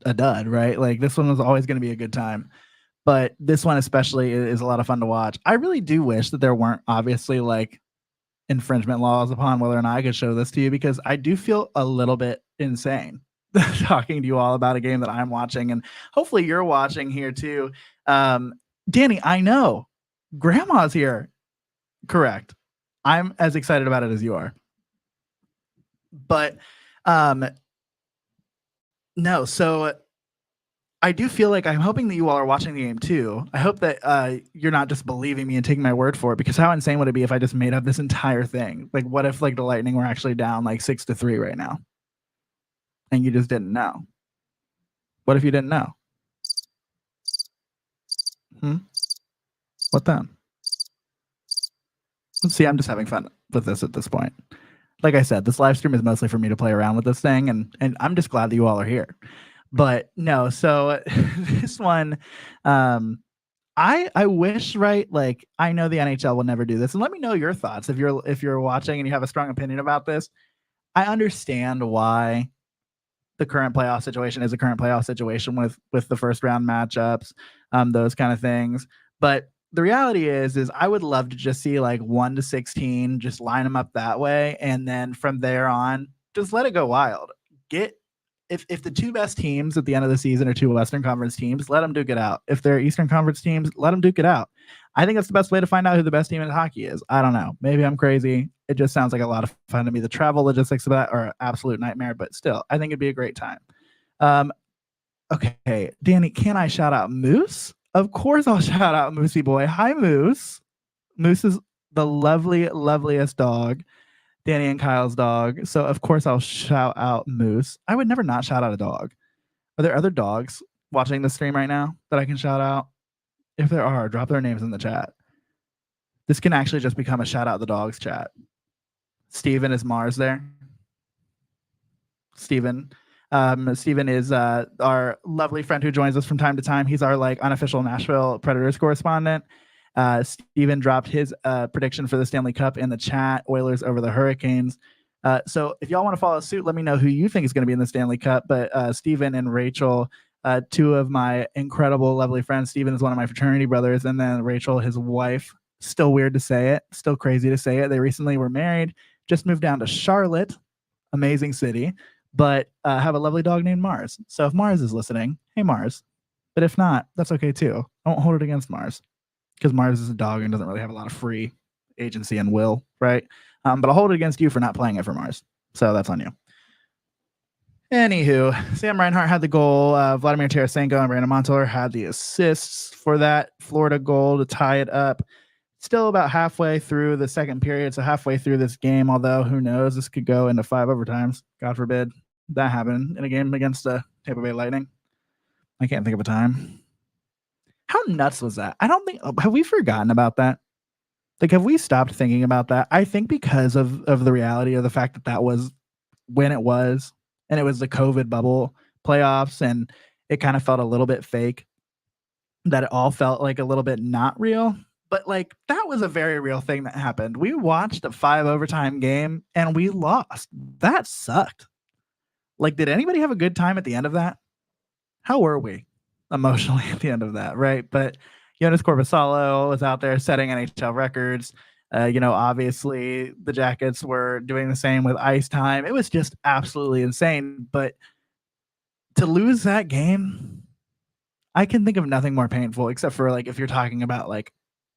a dud, right? Like this one was always going to be a good time. But this one especially is a lot of fun to watch. I really do wish that there weren't obviously like infringement laws upon whether or not I could show this to you, because I do feel a little bit insane talking to you all about a game that I'm watching, and hopefully you're watching here too. Danny, I know Grandma's here. Correct. I'm as excited about it as you are. But no, so I do feel like I'm hoping that you all are watching the game too. I hope that you're not just believing me and taking my word for it, because how insane would it be if I just made up this entire thing? Like, what if like the Lightning were actually down like 6-3 right now, and you just didn't know? What if you didn't know? What then? Let's see. I'm just having fun with this at this point. Like I said, this live stream is mostly for me to play around with this thing, and I'm just glad that you all are here. But no, so this one, I wish, right? Like, I know the NHL will never do this, and let me know your thoughts if you're watching and you have a strong opinion about this. I understand why the current playoff situation is a current playoff situation with the first round matchups, those kind of things. But the reality is I would love to just see like 1-16, just line them up that way, and then from there on, just let it go wild. If the two best teams at the end of the season are two Western Conference teams, let them duke it out. If they're Eastern Conference teams, let them duke it out. I think that's the best way to find out who the best team in hockey is. I don't know. Maybe I'm crazy. It just sounds like a lot of fun to me. The travel logistics of that are an absolute nightmare, but still, I think it'd be a great time. Okay, Danny, can I shout out Moose? Of course I'll shout out Moosey Boy. Hi, Moose. Moose is the loveliest dog. Danny and Kyle's dog. So of course I'll shout out Moose. I would never not shout out a dog. Are there other dogs watching the stream right now that I can shout out? If there are, drop their names in the chat. This can actually just become a shout out the dogs chat. Steven, is Mars there? Steven. Steven is our lovely friend who joins us from time to time. He's our like unofficial Nashville Predators correspondent. Steven dropped his prediction for the Stanley Cup in the chat, Oilers over the Hurricanes. So if y'all want to follow suit, let me know who you think is going to be in the Stanley Cup. But Steven and Rachel, two of my incredible, lovely friends. Steven is one of my fraternity brothers, and then Rachel, his wife. Still weird to say it, still crazy to say it. They recently were married, just moved down to Charlotte, amazing city, but have a lovely dog named Mars. So if Mars is listening, hey Mars. But if not, that's okay too. I won't hold it against Mars, because Mars is a dog and doesn't really have a lot of free agency and will, right? But I'll hold it against you for not playing it for Mars. So that's on you. Anywho, Sam Reinhart had the goal. Vladimir Tarasenko and Brandon Montour had the assists for that Florida goal to tie it up. Still about halfway through the second period, so halfway through this game, although who knows, this could go into 5 overtimes. God forbid that happened in a game against the Tampa Bay Lightning. I can't think of a time. How nuts was that? I don't think, have we forgotten about that? Like, have we stopped thinking about that? I think because of the reality of the fact that that was when it was, and it was the COVID bubble playoffs, and it kind of felt a little bit fake, that it all felt like a little bit not real. But like that was a very real thing that happened. We watched a 5 overtime game and we lost. That sucked. Like, did anybody have a good time at the end of that? How were we emotionally at the end of that, right? But Jonas Corvusalo was out there setting NHL records. Obviously the Jackets were doing the same with ice time. It was just absolutely insane. But to lose that game, I can think of nothing more painful except for like if you're talking about like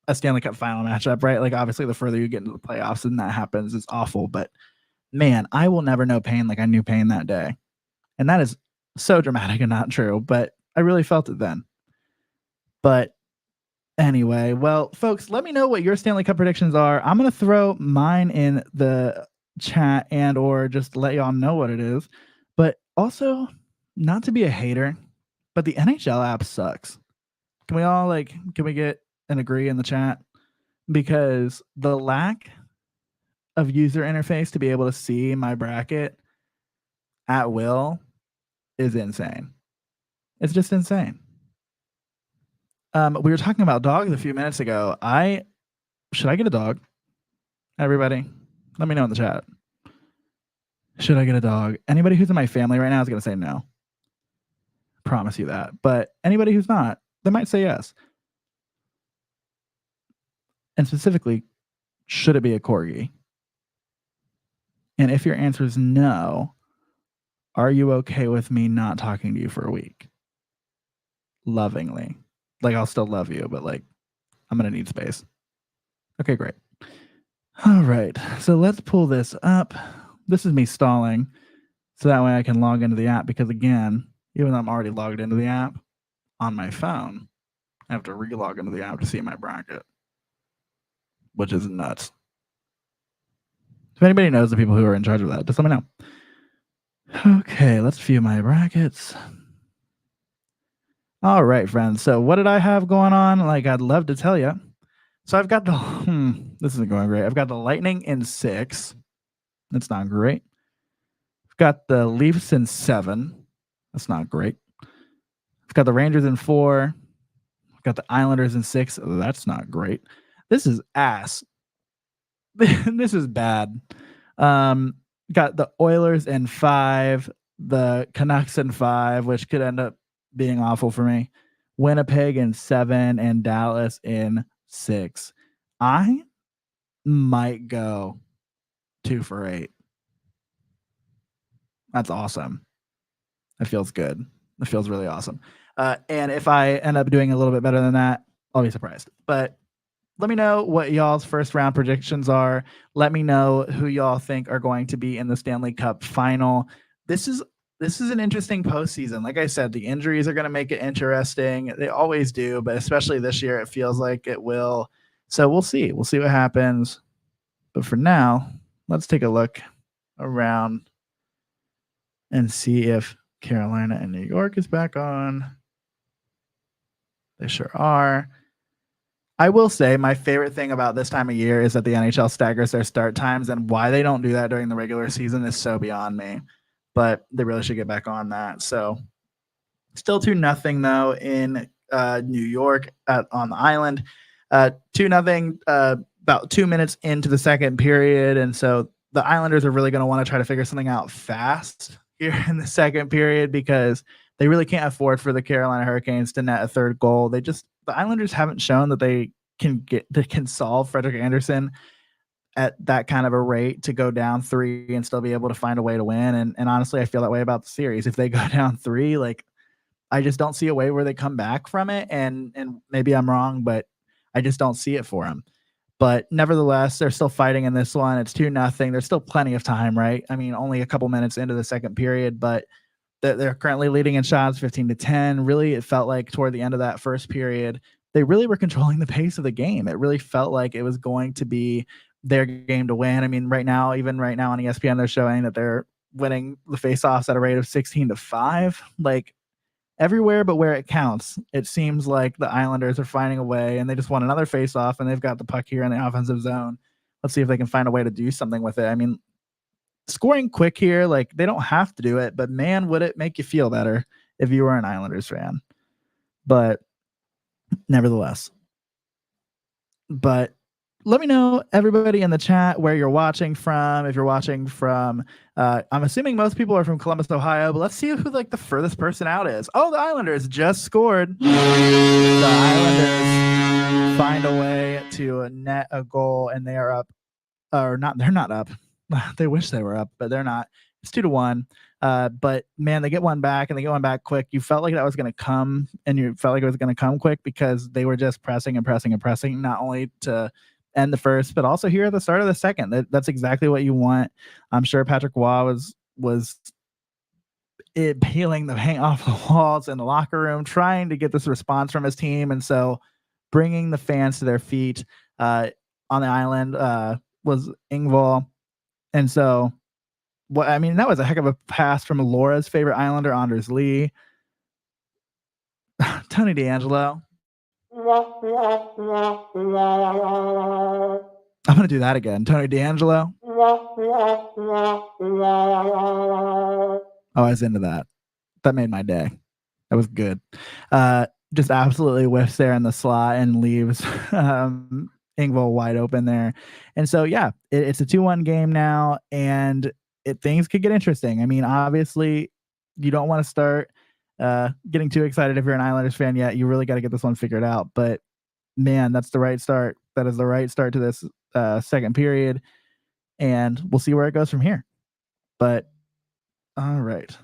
a Stanley Cup final matchup, right? Like obviously the further you get into the playoffs and that happens, it's awful. But man, I will never know pain like I knew pain that day. And that is so dramatic and not true, but I really felt it then. But anyway, well, folks, let me know what your Stanley Cup predictions are. I'm going to throw mine in the chat and or just let y'all know what it is. But also, not to be a hater, but the NHL app sucks. Can we get an agree in the chat? Because the lack of user interface to be able to see my bracket at will is insane. It's just insane. We were talking about dogs a few minutes ago. Should I get a dog? Everybody, let me know in the chat. Should I get a dog? Anybody who's in my family right now is going to say no. Promise you that. But anybody who's not, they might say yes. And specifically, should it be a corgi? And if your answer is no, are you okay with me not talking to you for a week? Lovingly. Like, I'll still love you, but like, I'm going to need space. Okay, great. All right. So let's pull this up. This is me stalling. So that way I can log into the app because again, even though I'm already logged into the app on my phone, I have to re-log into the app to see my bracket, which is nuts. If anybody knows the people who are in charge of that, just let me know. Okay, let's view my brackets. All right, friends. So what did I have going on? Like, I'd love to tell you. So I've got this isn't going great. I've got the Lightning in 6. That's not great. I've got the Leafs in 7. That's not great. I've got the Rangers in 4. I've got the Islanders in 6. That's not great. This is ass. This is bad. Got the Oilers in 5, the Canucks in 5, which could end up being awful for me. Winnipeg in 7 and Dallas in 6. I might go 2 for 8. That's awesome. That feels good. It feels really awesome. And if I end up doing a little bit better than that, I'll be surprised. But let me know what y'all's first round predictions are. Let me know who y'all think are going to be in the Stanley Cup final. This is an interesting postseason. Like I said, the injuries are going to make it interesting. They always do, but especially this year, it feels like it will. So we'll see. We'll see what happens. But for now, let's take a look around and see if Carolina and New York is back on. They sure are. I will say my favorite thing about this time of year is that the NHL staggers their start times, and why they don't do that during the regular season is so beyond me. But they really should get back on that. So still 2-0 though in New York on the island. 2-0 about 2 minutes into the second period, and so the Islanders are really going to want to try to figure something out fast here in the second period because they really can't afford for the Carolina Hurricanes to net a third goal. The Islanders haven't shown that they can solve Frederik Andersen at that kind of a rate to go down 3 and still be able to find a way to win. And honestly, I feel that way about the series. If they go down 3, like I just don't see a way where they come back from it. And maybe I'm wrong, but I just don't see it for them. But nevertheless, they're still fighting in this one. It's 2-0. There's still plenty of time, right? I mean, only a couple minutes into the second period, but they're currently leading in shots 15-10. Really, it felt like toward the end of that first period, they really were controlling the pace of the game. It really felt like it was going to be their game to win. I mean, even right now on ESPN, they're showing that they're winning the faceoffs at a rate of 16-5. Like everywhere but where it counts, it seems like the Islanders are finding a way, and they just won another faceoff, and they've got the puck here in the offensive zone. Let's see if they can find a way to do something with it. I mean, scoring quick here, like they don't have to do it, but man, would it make you feel better if you were an Islanders fan. But nevertheless, But let me know, everybody in the chat, where you're watching from. If you're watching from, I'm assuming most people are from Columbus, Ohio, but let's see who like the furthest person out is. Oh, the Islanders just scored. The Islanders find a way to net a goal, and they are up. Or not, they're not up. They wish they were up, but they're not. It's 2-1. But man, they get one back, and they get one back quick. You felt like that was going to come, and you felt like it was going to come quick because they were just pressing and pressing and pressing, not only to end the first, but also here at the start of the second. That's exactly what you want. I'm sure Patrick Waugh was peeling the paint off the walls in the locker room, trying to get this response from his team, and so bringing the fans to their feet on the island was Engvall. And so, that was a heck of a pass from Laura's favorite Islander, Anders Lee. Tony DeAngelo. I'm going to do that again. Tony DeAngelo. Oh, I was into that. That made my day. That was good. Just absolutely whiffs there in the slot and leaves Engvall wide open there. And so, yeah, it's a 2-1 game now, and things could get interesting. I mean, obviously, you don't want to start getting too excited if you're an Islanders fan yet. You really got to get this one figured out. But, man, that's the right start. That is the right start to this second period, and we'll see where it goes from here. But, all right.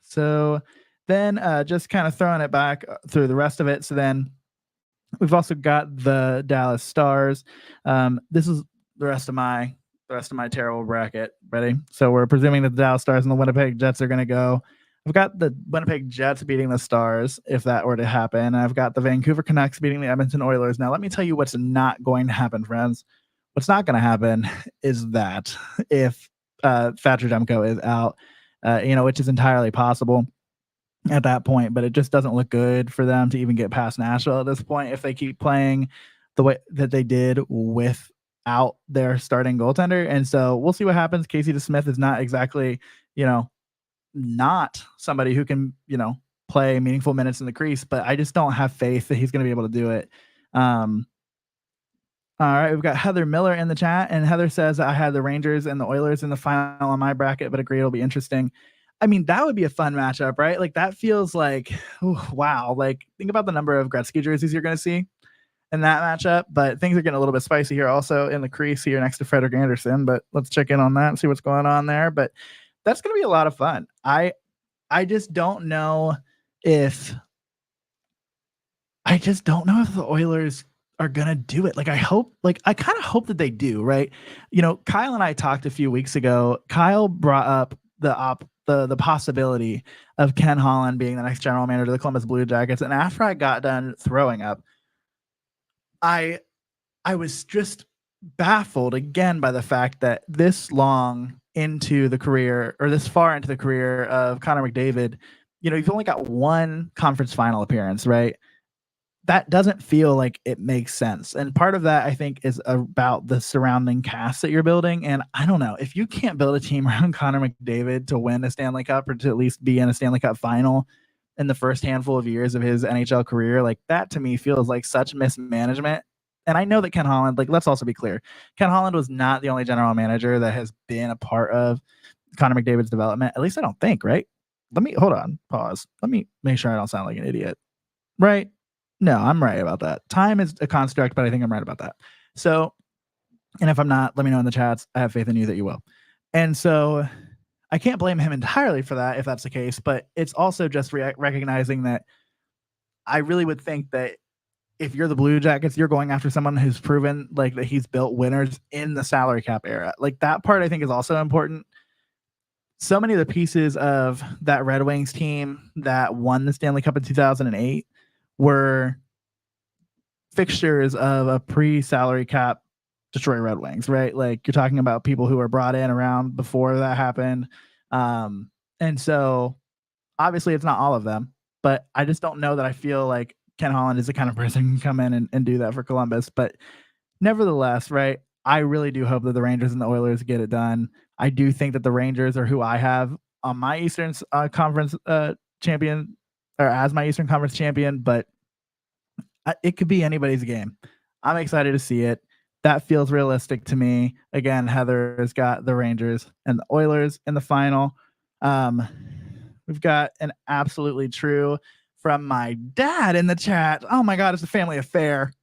So then just kind of throwing it back through the rest of it. So then we've also got the Dallas Stars. This is the rest of my terrible bracket. Ready? So we're presuming that the Dallas Stars and the Winnipeg Jets are going to go. I've got the Winnipeg Jets beating the Stars, if that were to happen. I've got the Vancouver Canucks beating the Edmonton Oilers. Now, let me tell you what's not going to happen, friends. What's not going to happen is that if Thatcher Demko is out, which is entirely possible at that point, but it just doesn't look good for them to even get past Nashville at this point if they keep playing the way that they did without their starting goaltender. And so we'll see what happens. Casey DeSmith is not exactly, not somebody who can, play meaningful minutes in the crease, but I just don't have faith that he's going to be able to do it. All right, we've got Heather Miller in the chat, and Heather says, I had the Rangers and the Oilers in the final on my bracket, but agree it'll be interesting. I mean, that would be a fun matchup, right? Like, that feels like, wow. Like, think about the number of Gretzky jerseys you're going to see in that matchup, but things are getting a little bit spicy here also in the crease here next to Frederik Andersen, but let's check in on that and see what's going on there. But that's going to be a lot of fun. I just don't know if the Oilers are going to do it. Like, I kind of hope that they do, right? Kyle and I talked a few weeks ago. Kyle brought up the possibility of Ken Holland being the next general manager of the Columbus Blue Jackets. And after I got done throwing up, I was just baffled again by the fact that this long into the career, or this far into the career of Connor McDavid, you've only got one conference final appearance, right? That doesn't feel like it makes sense. And part of that, I think, is about the surrounding cast that you're building. And I don't know, if you can't build a team around Connor McDavid to win a Stanley Cup, or to at least be in a Stanley Cup final in the first handful of years of his NHL career, like, that to me feels like such mismanagement. And I know that Ken Holland, like, let's also be clear, Ken Holland was not the only general manager that has been a part of Connor McDavid's development. At least I don't think, right? Hold on, pause. Let me make sure I don't sound like an idiot, right? No, I'm right about that. Time is a construct, but I think I'm right about that. So, and if I'm not, let me know in the chats. I have faith in you that you will. And so I can't blame him entirely for that if that's the case, but it's also just recognizing that I really would think that if you're the Blue Jackets, you're going after someone who's proven like that he's built winners in the salary cap era. Like, that part I think is also important. So many of the pieces of that Red Wings team that won the Stanley Cup in 2008 were fixtures of a pre-salary cap Detroit Red Wings, right? Like, you're talking about people who were brought in around before that happened. And so obviously it's not all of them, but I just don't know that I feel like Ken Holland is the kind of person who can come in and do that for Columbus. But nevertheless, right, I really do hope that the Rangers and the Oilers get it done. I do think that the Rangers are who I have on my Eastern Conference champion, or as my Eastern Conference champion, but it could be anybody's game. I'm excited to see it. That feels realistic to me. Again, Heather's got the Rangers and the Oilers in the final. We've got an absolutely true from my dad in the chat. Oh my God, it's a family affair.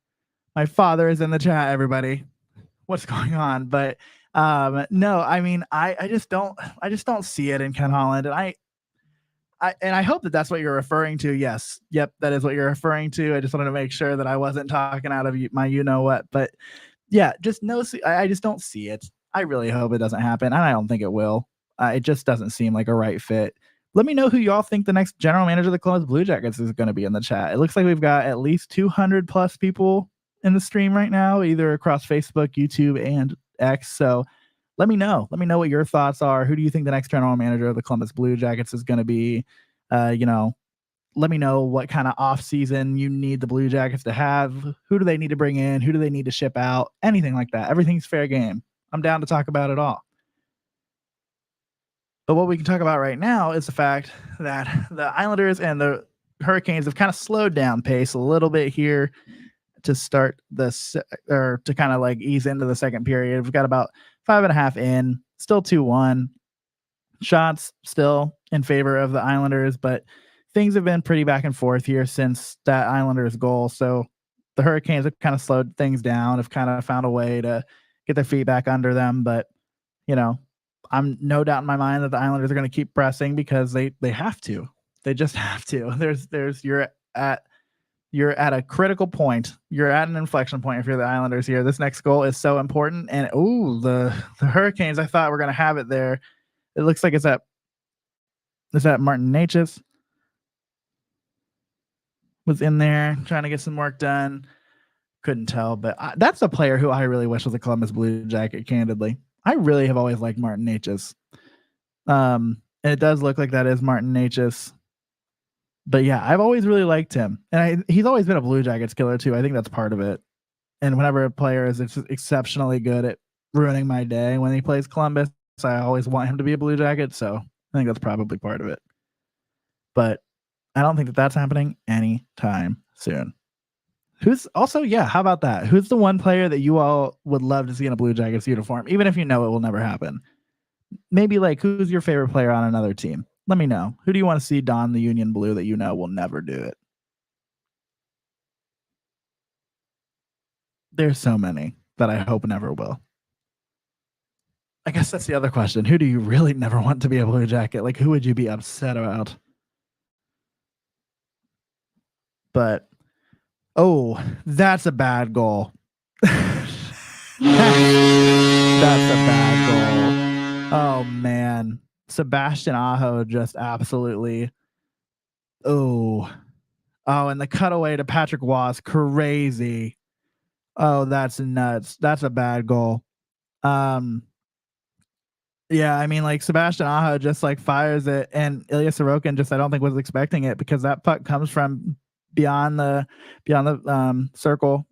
My father is in the chat, everybody. What's going on? But no, I mean, I just don't see it in Ken Holland. And I hope that that's what you're referring to. Yes. Yep. That is what you're referring to. I just wanted to make sure that I wasn't talking out of my, what, but yeah, just no, I just don't see it. I really hope it doesn't happen. And I don't think it will. It just doesn't seem like a right fit. Let me know who y'all think the next general manager of the Columbus Blue Jackets is going to be in the chat. It looks like we've got at least 200 plus people in the stream right now, either across Facebook, YouTube, and X. So let me know. Let me know what your thoughts are. Who do you think the next general manager of the Columbus Blue Jackets is going to be? Let me know what kind of off season you need the Blue Jackets to have. Who do they need to bring in? Who do they need to ship out? Anything like that. Everything's fair game. I'm down to talk about it all. But what we can talk about right now is the fact that the Islanders and the Hurricanes have kind of slowed down pace a little bit here to start this, or to kind of like ease into the second period. We've got about 5.5 in, still 2-1. Shots still in favor of the Islanders, but things have been pretty back and forth here since that Islanders goal. So the Hurricanes have kind of slowed things down, have kind of found a way to get their feet back under them. But, I'm no doubt in my mind that the Islanders are going to keep pressing because they have to. They just have to. You're at a critical point. You're at an inflection point if you're the Islanders here. This next goal is so important. And the Hurricanes, I thought were going to have it there. It looks like is that Martin Necas was in there trying to get some work done. Couldn't tell, but that's a player who I really wish was a Columbus Blue Jacket, candidly. I really have always liked Martin Necas. And it does look like that is Martin Necas. But yeah, I've always really liked him. And he's always been a Blue Jackets killer too. I think that's part of it. And whenever a player is exceptionally good at ruining my day when he plays Columbus, I always want him to be a Blue Jacket. So I think that's probably part of it. But I don't think that that's happening anytime soon. Who's also, how about that? Who's the one player that you all would love to see in a Blue Jackets uniform, even if you know it will never happen? Maybe like who's your favorite player on another team? Let me know. Who do you want to see don the Union blue that you know will never do it? There's so many that I hope never will. I guess that's the other question. Who do you really never want to be a Blue Jacket? Like, who would you be upset about? But, that's a bad goal. That's a bad goal. Oh, man. Sebastian Aho just absolutely. And the cutaway to Patrick Waugh is crazy. Oh, that's nuts. That's a bad goal. Yeah, I mean, like Sebastian Aho just like fires it, and Ilya Sorokin just I don't think was expecting it because that puck comes from beyond the circle.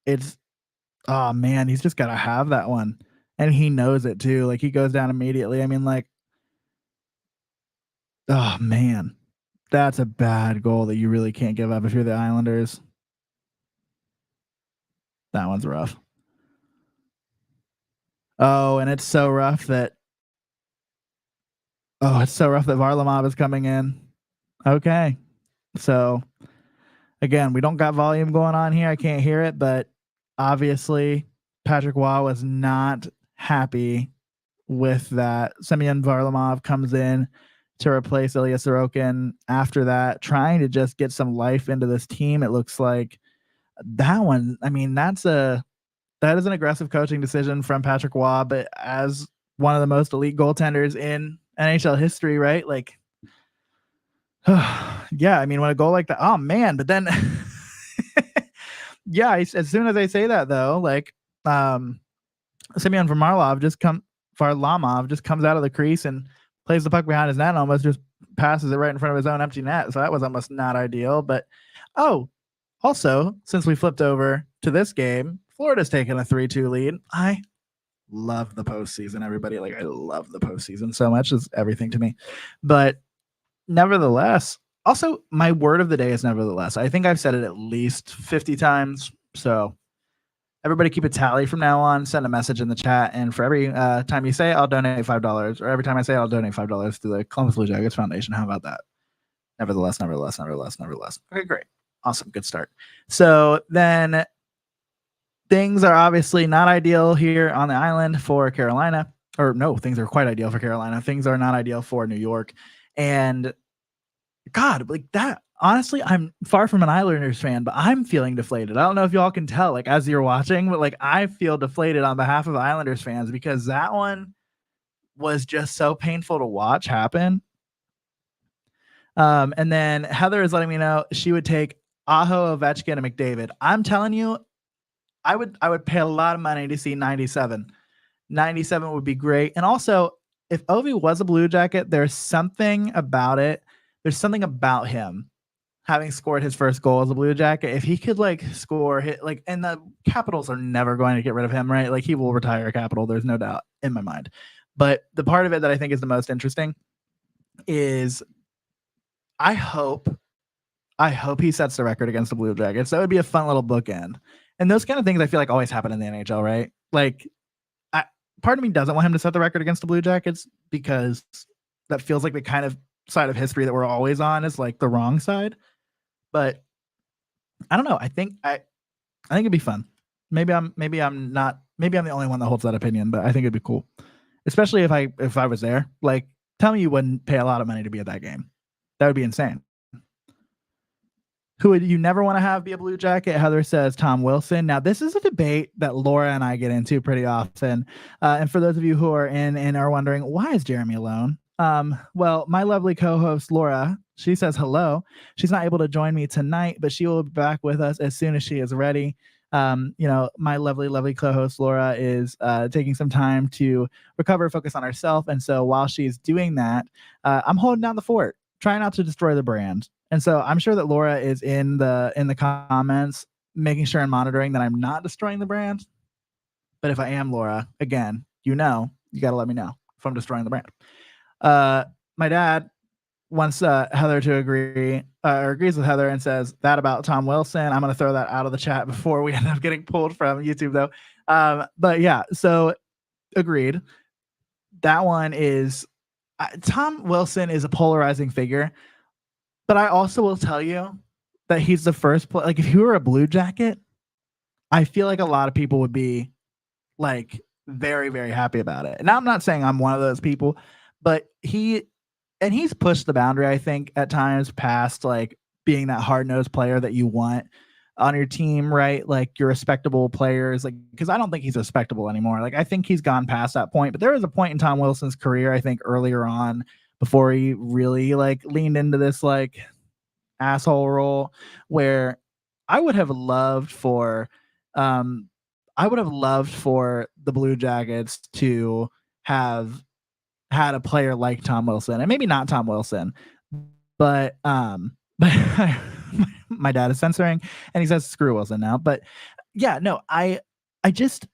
It's man, he's just got to have that one, and he knows it too. Like he goes down immediately. I mean, like, oh man, that's a bad goal that you really can't give up if you're the Islanders. That one's rough. And it's so rough that Varlamov is coming in. Okay. So again, we don't got volume going on here. I can't hear it, but obviously Patrick Waugh was not happy with that. Semyon Varlamov comes in to replace Ilya Sorokin after that, trying to just get some life into this team. It looks like that one. I mean, that is an aggressive coaching decision from Patrick Waugh, but as one of the most elite goaltenders in NHL history, right? Like, yeah, I mean, when a goal like that, oh man, but then, yeah, as soon as I say that though, like, Semyon Varlamov just comes out of the crease and plays the puck behind his net and almost just passes it right in front of his own empty net. So that was almost not ideal. But also, since we flipped over to this game, Florida's taken a 3-2 lead. I love the postseason, everybody. Like, I love the postseason so much. It's everything to me. But nevertheless, also, my word of the day is nevertheless. I think I've said it at least 50 times. So Everybody keep a tally from now on. Send a message in the chat, and for every time you say, I'll donate $5. Or every time I say, I'll donate $5 to the Columbus Blue Jackets Foundation. How about that? Nevertheless. Okay, great. Awesome. Good start. So then things are obviously not ideal here on the island for Carolina. Or no, things are quite ideal for Carolina. Things are not ideal for New York. And God, like that, honestly, I'm far from an Islanders fan, but I'm feeling deflated. I don't know if y'all can tell, like, as you're watching, but like, I feel deflated on behalf of the Islanders fans because that one was just so painful to watch happen. And then Heather is letting me know she would take Aho, Ovechkin, and McDavid. I'm telling you, I would pay a lot of money to see 97. 97 would be great. And also, if Ovi was a Blue Jacket, there's something about it. There's something about him having scored his first goal as a Blue Jacket. If he could like score hit like, and the Capitals are never going to get rid of him, right? Like he will retire a Capital. There's no doubt in my mind. But the part of it that I think is the most interesting is I hope he sets the record against the Blue Jackets. That would be a fun little bookend. And those kind of things I feel like always happen in the NHL, right? Like part of me doesn't want him to set the record against the Blue Jackets because that feels like the kind of side of history that we're always on is like the wrong side. But I don't know. I think it'd be fun. Maybe I'm the only one that holds that opinion, but I think it'd be cool. Especially if I was there. Like, tell me you wouldn't pay a lot of money to be at that game. That would be insane. Who would you never want to have be a Blue Jacket? Heather says Tom Wilson. Now, this is a debate that Laura and I get into pretty often. And for those of you who are in and are wondering, why is Jeremy alone? Well, my lovely co-host, Laura, she says hello. She's not able to join me tonight, but she will be back with us as soon as she is ready. My lovely co-host, Laura, is taking some time to recover, focus on herself. And so while she's doing that, I'm holding down the fort, trying not to destroy the brand. And so I'm sure that Laura is in the comments, making sure and monitoring that I'm not destroying the brand. But if I am, Laura, again, you got to let me know if I'm destroying the brand. My dad wants Heather to agree, or agrees with Heather and says that about Tom Wilson. I'm going to throw that out of the chat before we end up getting pulled from YouTube, though. But yeah, so agreed. That one is Tom Wilson is a polarizing figure. But I also will tell you that he's the first player. Like, if he were a Blue Jacket, I feel like a lot of people would be like very, very happy about it. Now, I'm not saying I'm one of those people, but he's pushed the boundary, I think, at times past like being that hard-nosed player that you want on your team, right? Like your respectable players, like, because I don't think he's respectable anymore. Like, I think he's gone past that point. But there was a point in Tom Wilson's career, I think, earlier on, before he really like leaned into this like asshole role, where I would have loved for the Blue Jackets to have had a player like Tom Wilson, and maybe not Tom Wilson, but my dad is censoring and he says screw Wilson now. But yeah, no, I just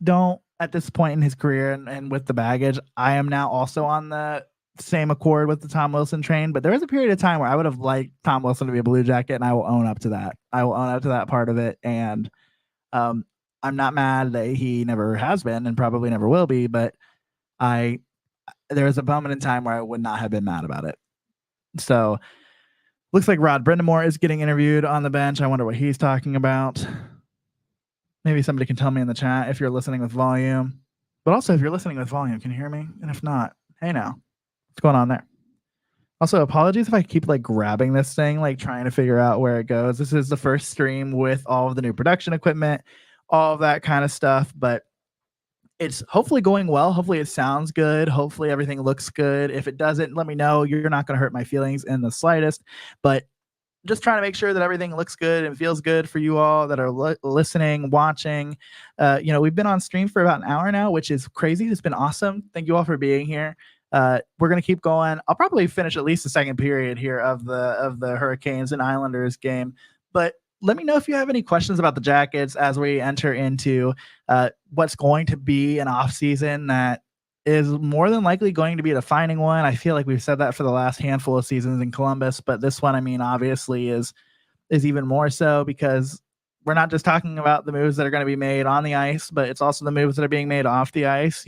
don't, at this point in his career and with the baggage, I am now also on the same accord with the Tom Wilson train. But there was a period of time where I would have liked Tom Wilson to be a Blue Jacket, and I will own up to that. I will own up to that part of it. And I'm not mad that he never has been and probably never will be, but there was a moment in time where I would not have been mad about it. So looks like Rod Brindamore is getting interviewed on the bench. I wonder what he's talking about. Maybe somebody can tell me in the chat if you're listening with volume. But also, if you're listening with volume, can you hear me? And if not, hey now, what's going on there? Also, apologies if I keep like grabbing this thing, like trying to figure out where it goes. This is the first stream with all of the new production equipment, all of that kind of stuff. But it's hopefully going well. Hopefully it sounds good. Hopefully everything looks good. If it doesn't, let me know. You're not going to hurt my feelings in the slightest. But just trying to make sure that everything looks good and feels good for you all that are listening, watching. We've been on stream for about an hour now, which is crazy. It's been awesome. Thank you all for being here. We're going to keep going. I'll probably finish at least the second period here of the Hurricanes and Islanders game. But let me know if you have any questions about the Jackets as we enter into what's going to be an off season that is more than likely going to be a defining one. I feel like we've said that for the last handful of seasons in Columbus, but this one, I mean, obviously is even more so because we're not just talking about the moves that are going to be made on the ice, but it's also the moves that are being made off the ice.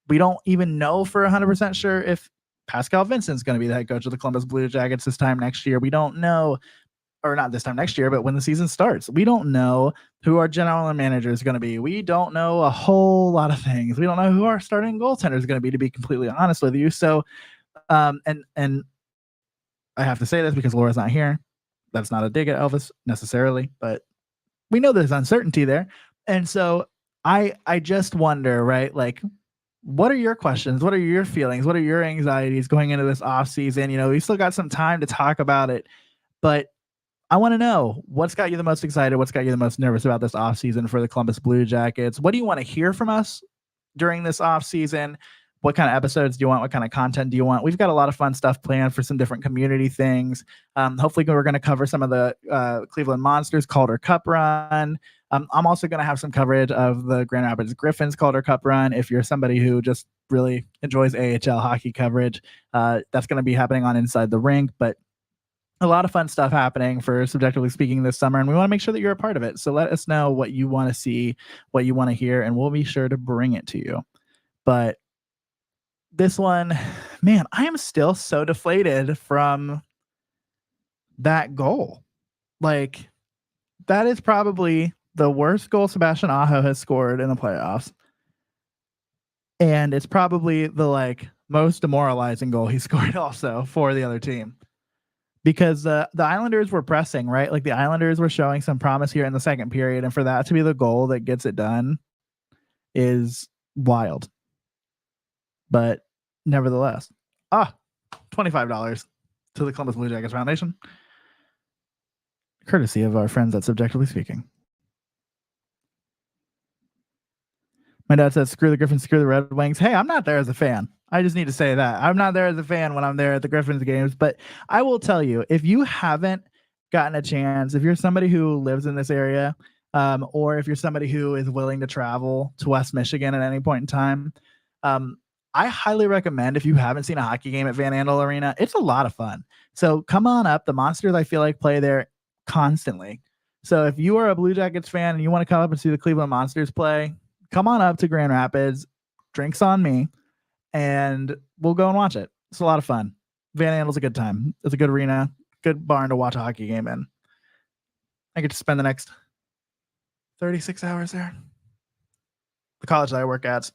We don't even know for 100% sure if Pascal Vincent's going to be the head coach of the Columbus Blue Jackets this time next year. We don't know, or not this time next year, but when the season starts. We don't know who our general manager is going to be. We don't know a whole lot of things. We don't know who our starting goaltender is going to be completely honest with you. So, and I have to say this because Laura's not here. That's not a dig at Elvis necessarily, but we know there's uncertainty there. And so I just wonder, right? Like, what are your questions? What are your feelings? What are your anxieties going into this off season? We still got some time to talk about it, but I want to know what's got you the most excited. What's got you the most nervous about this off season for the Columbus Blue Jackets? What do you want to hear from us during this off season? What kind of episodes do you want? What kind of content do you want? We've got a lot of fun stuff planned for some different community things. Hopefully we're going to cover some of the Cleveland Monsters Calder Cup run. I'm also going to have some coverage of the Grand Rapids Griffins Calder Cup run. If you're somebody who just really enjoys AHL hockey coverage, that's going to be happening on Inside the Rink. But a lot of fun stuff happening for Subjectively Speaking this summer, and we want to make sure that you're a part of it. So let us know what you want to see, what you want to hear, and we'll be sure to bring it to you. But this one, man, I am still so deflated from that goal. Like, that is probably the worst goal Sebastian Aho has scored in the playoffs. And it's probably the most demoralizing goal he scored also for the other team. Because the Islanders were pressing, right? Like, the Islanders were showing some promise here in the second period. And for that to be the goal that gets it done is wild. But nevertheless, $25 to the Columbus Blue Jackets Foundation, courtesy of our friends at Subjectively Speaking. My dad says, screw the Griffins, screw the Red Wings. Hey, I'm not there as a fan. I just need to say that. I'm not there as a fan when I'm there at the Griffins games. But I will tell you, if you haven't gotten a chance, if you're somebody who lives in this area, or if you're somebody who is willing to travel to West Michigan at any point in time, I highly recommend, if you haven't seen a hockey game at Van Andel Arena, it's a lot of fun. So come on up. The Monsters, I feel like, play there constantly. So if you are a Blue Jackets fan and you want to come up and see the Cleveland Monsters play, come on up to Grand Rapids, drinks on me, and we'll go and watch it. It's a lot of fun. Van Andel's a good time. It's a good arena, good barn to watch a hockey game in. I get to spend the next 36 hours there. The college that I work at,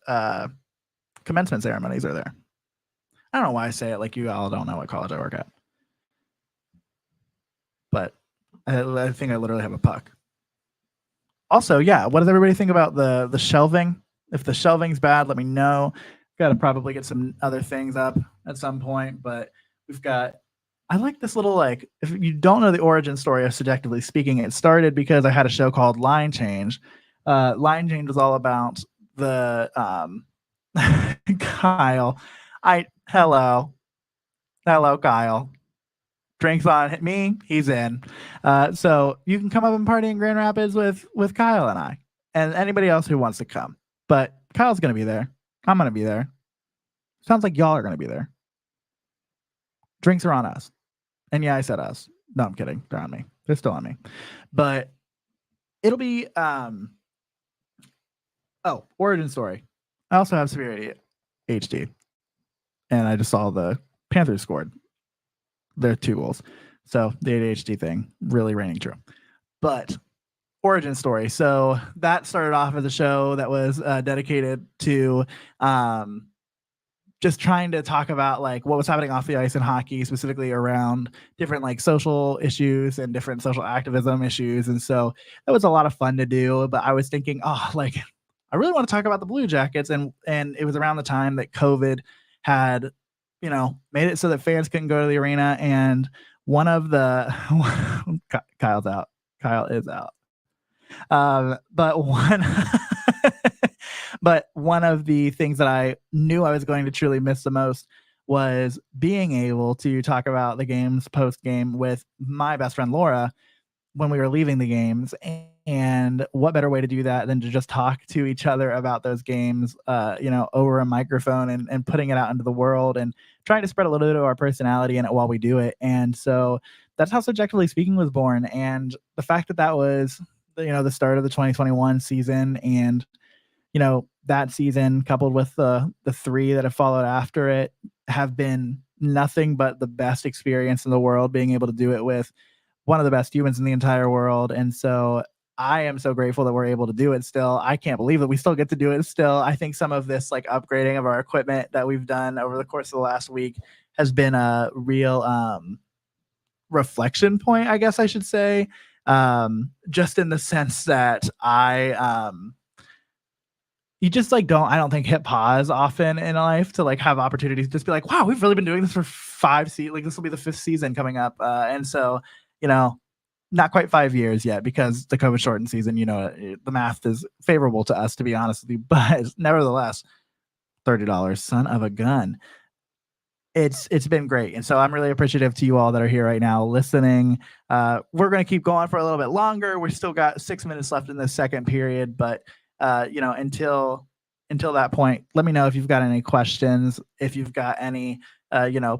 commencement ceremonies are there. I don't know why I say it like you all don't know what college I work at. But I think I literally have a puck. Also, yeah, what does everybody think about the shelving? If the shelving's bad, let me know. Got to probably get some other things up at some point, but I like this little, if you don't know the origin story of Subjectively Speaking, it started because I had a show called Line Change. Line Change was all about the Kyle. Hello, Kyle. Drinks on me, he's in. So you can come up and party in Grand Rapids with Kyle and I, and anybody else who wants to come. But Kyle's gonna be there. I'm gonna be there. Sounds like y'all are gonna be there. Drinks are on us. And yeah, I said us. No, I'm kidding. They're on me. They're still on me. But it'll be origin story. I also have Severity HD. And I just saw the Panthers scored their 2 goals. So the ADHD thing really reigning true. But origin story. So that started off as a show that was dedicated to just trying to talk about what was happening off the ice in hockey, specifically around different social issues and different social activism issues. And so that was a lot of fun to do. But I was thinking, I really want to talk about the Blue Jackets. And it was around the time that COVID had, made it so that fans couldn't go to the arena. And one of the Kyle's out. Kyle is out. But one of the things that I knew I was going to truly miss the most was being able to talk about the games post game with my best friend Laura when we were leaving the games. And what better way to do that than to just talk to each other about those games, over a microphone and putting it out into the world and trying to spread a little bit of our personality in it while we do it. And so that's how Subjectively Speaking was born. And the fact that was the start of the 2021 season, and that season coupled with the three that have followed after it have been nothing but the best experience in the world, being able to do it with one of the best humans in the entire world. And so I am so grateful that we're able to do it still. I can't believe that we still get to do it still. I think some of this like upgrading of our equipment that we've done over the course of the last week has been a real reflection point, I guess I should say. Just in the sense that you just like I don't think hit pause often in life to like have opportunities to just be like, wow, we've really been doing this for 5 seasons. Like this will be the 5th season coming up. And so, not quite 5 years yet because the COVID shortened season, the math is favorable to us, to be honest with you, but nevertheless, $30, son of a gun. It's been great. And so I'm really appreciative to you all that are here right now listening. We're going to keep going for a little bit longer. We still got 6 minutes left in this second period, but until that point, let me know if you've got any questions, if you've got any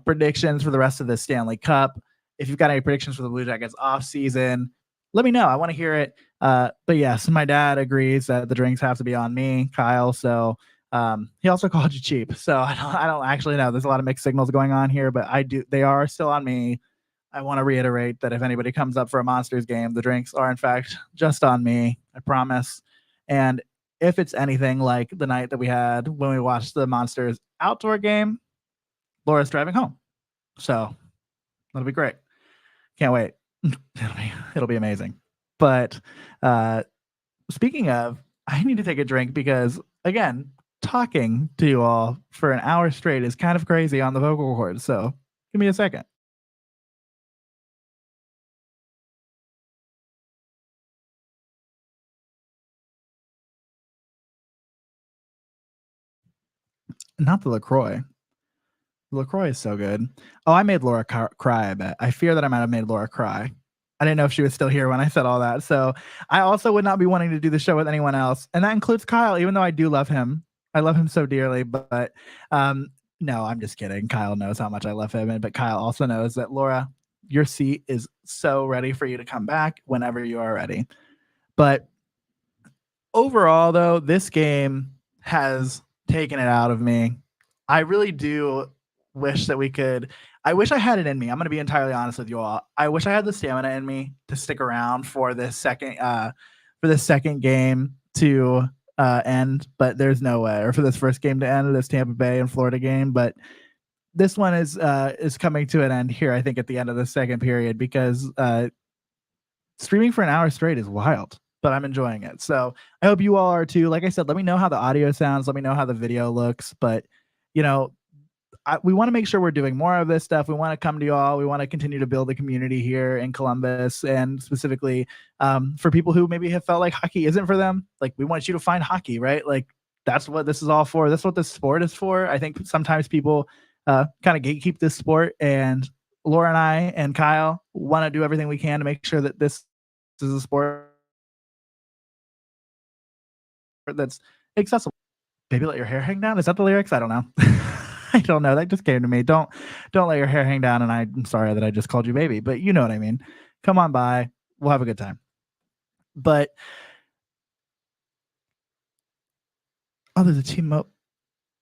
predictions for the rest of the Stanley Cup, if you've got any predictions for the Blue Jackets off season, let me know. I want to hear it. But yes, my dad agrees that the drinks have to be on me, Kyle. So he also called you cheap. So I don't actually know. There's a lot of mixed signals going on here, but they are still on me. I want to reiterate that if anybody comes up for a Monsters game, the drinks are in fact just on me. I promise. And if it's anything like the night that we had when we watched the Monsters outdoor game, Laura's driving home. So that'll be great. Can't wait. It'll be amazing. But speaking of, I need to take a drink because, again, talking to you all for an hour straight is kind of crazy on the vocal cords. So give me a second. Not the LaCroix. LaCroix is so good. Oh, I made Laura cry, I bet. I fear that I might have made Laura cry. I didn't know if she was still here when I said all that. So I also would not be wanting to do the show with anyone else. And that includes Kyle, even though I do love him. I love him so dearly. But no, I'm just kidding. Kyle knows how much I love him. But Kyle also knows that, Laura, your seat is so ready for you to come back whenever you are ready. But overall, though, this game has taken it out of me. I really do wish that we could. I wish I had it in me. I'm going to be entirely honest with you all. I wish I had the stamina in me to stick around for this second game to end, but there's no way. Or for this first game to end, this Tampa Bay and Florida game. But this one is coming to an end here, I think, at the end of the second period, because streaming for an hour straight is wild. But I'm enjoying it. So I hope you all are too. Like I said, let me know how the audio sounds. Let me know how the video looks. But, we want to make sure we're doing more of this stuff. We want to come to you all. We want to continue to build a community here in Columbus, and specifically for people who maybe have felt like hockey isn't for them. Like, we want you to find hockey, right? Like, that's what this is all for. That's what this sport is for. I think sometimes people kind of gatekeep this sport, and Laura and I and Kyle want to do everything we can to make sure that this is a sport that's accessible. Baby, let your hair hang down. Is that the lyrics? I don't know. I don't know. That just came to me. Don't let your hair hang down. And I'm sorry that I just called you baby, but you know what I mean. Come on by. We'll have a good time. But there's a T-Mobile.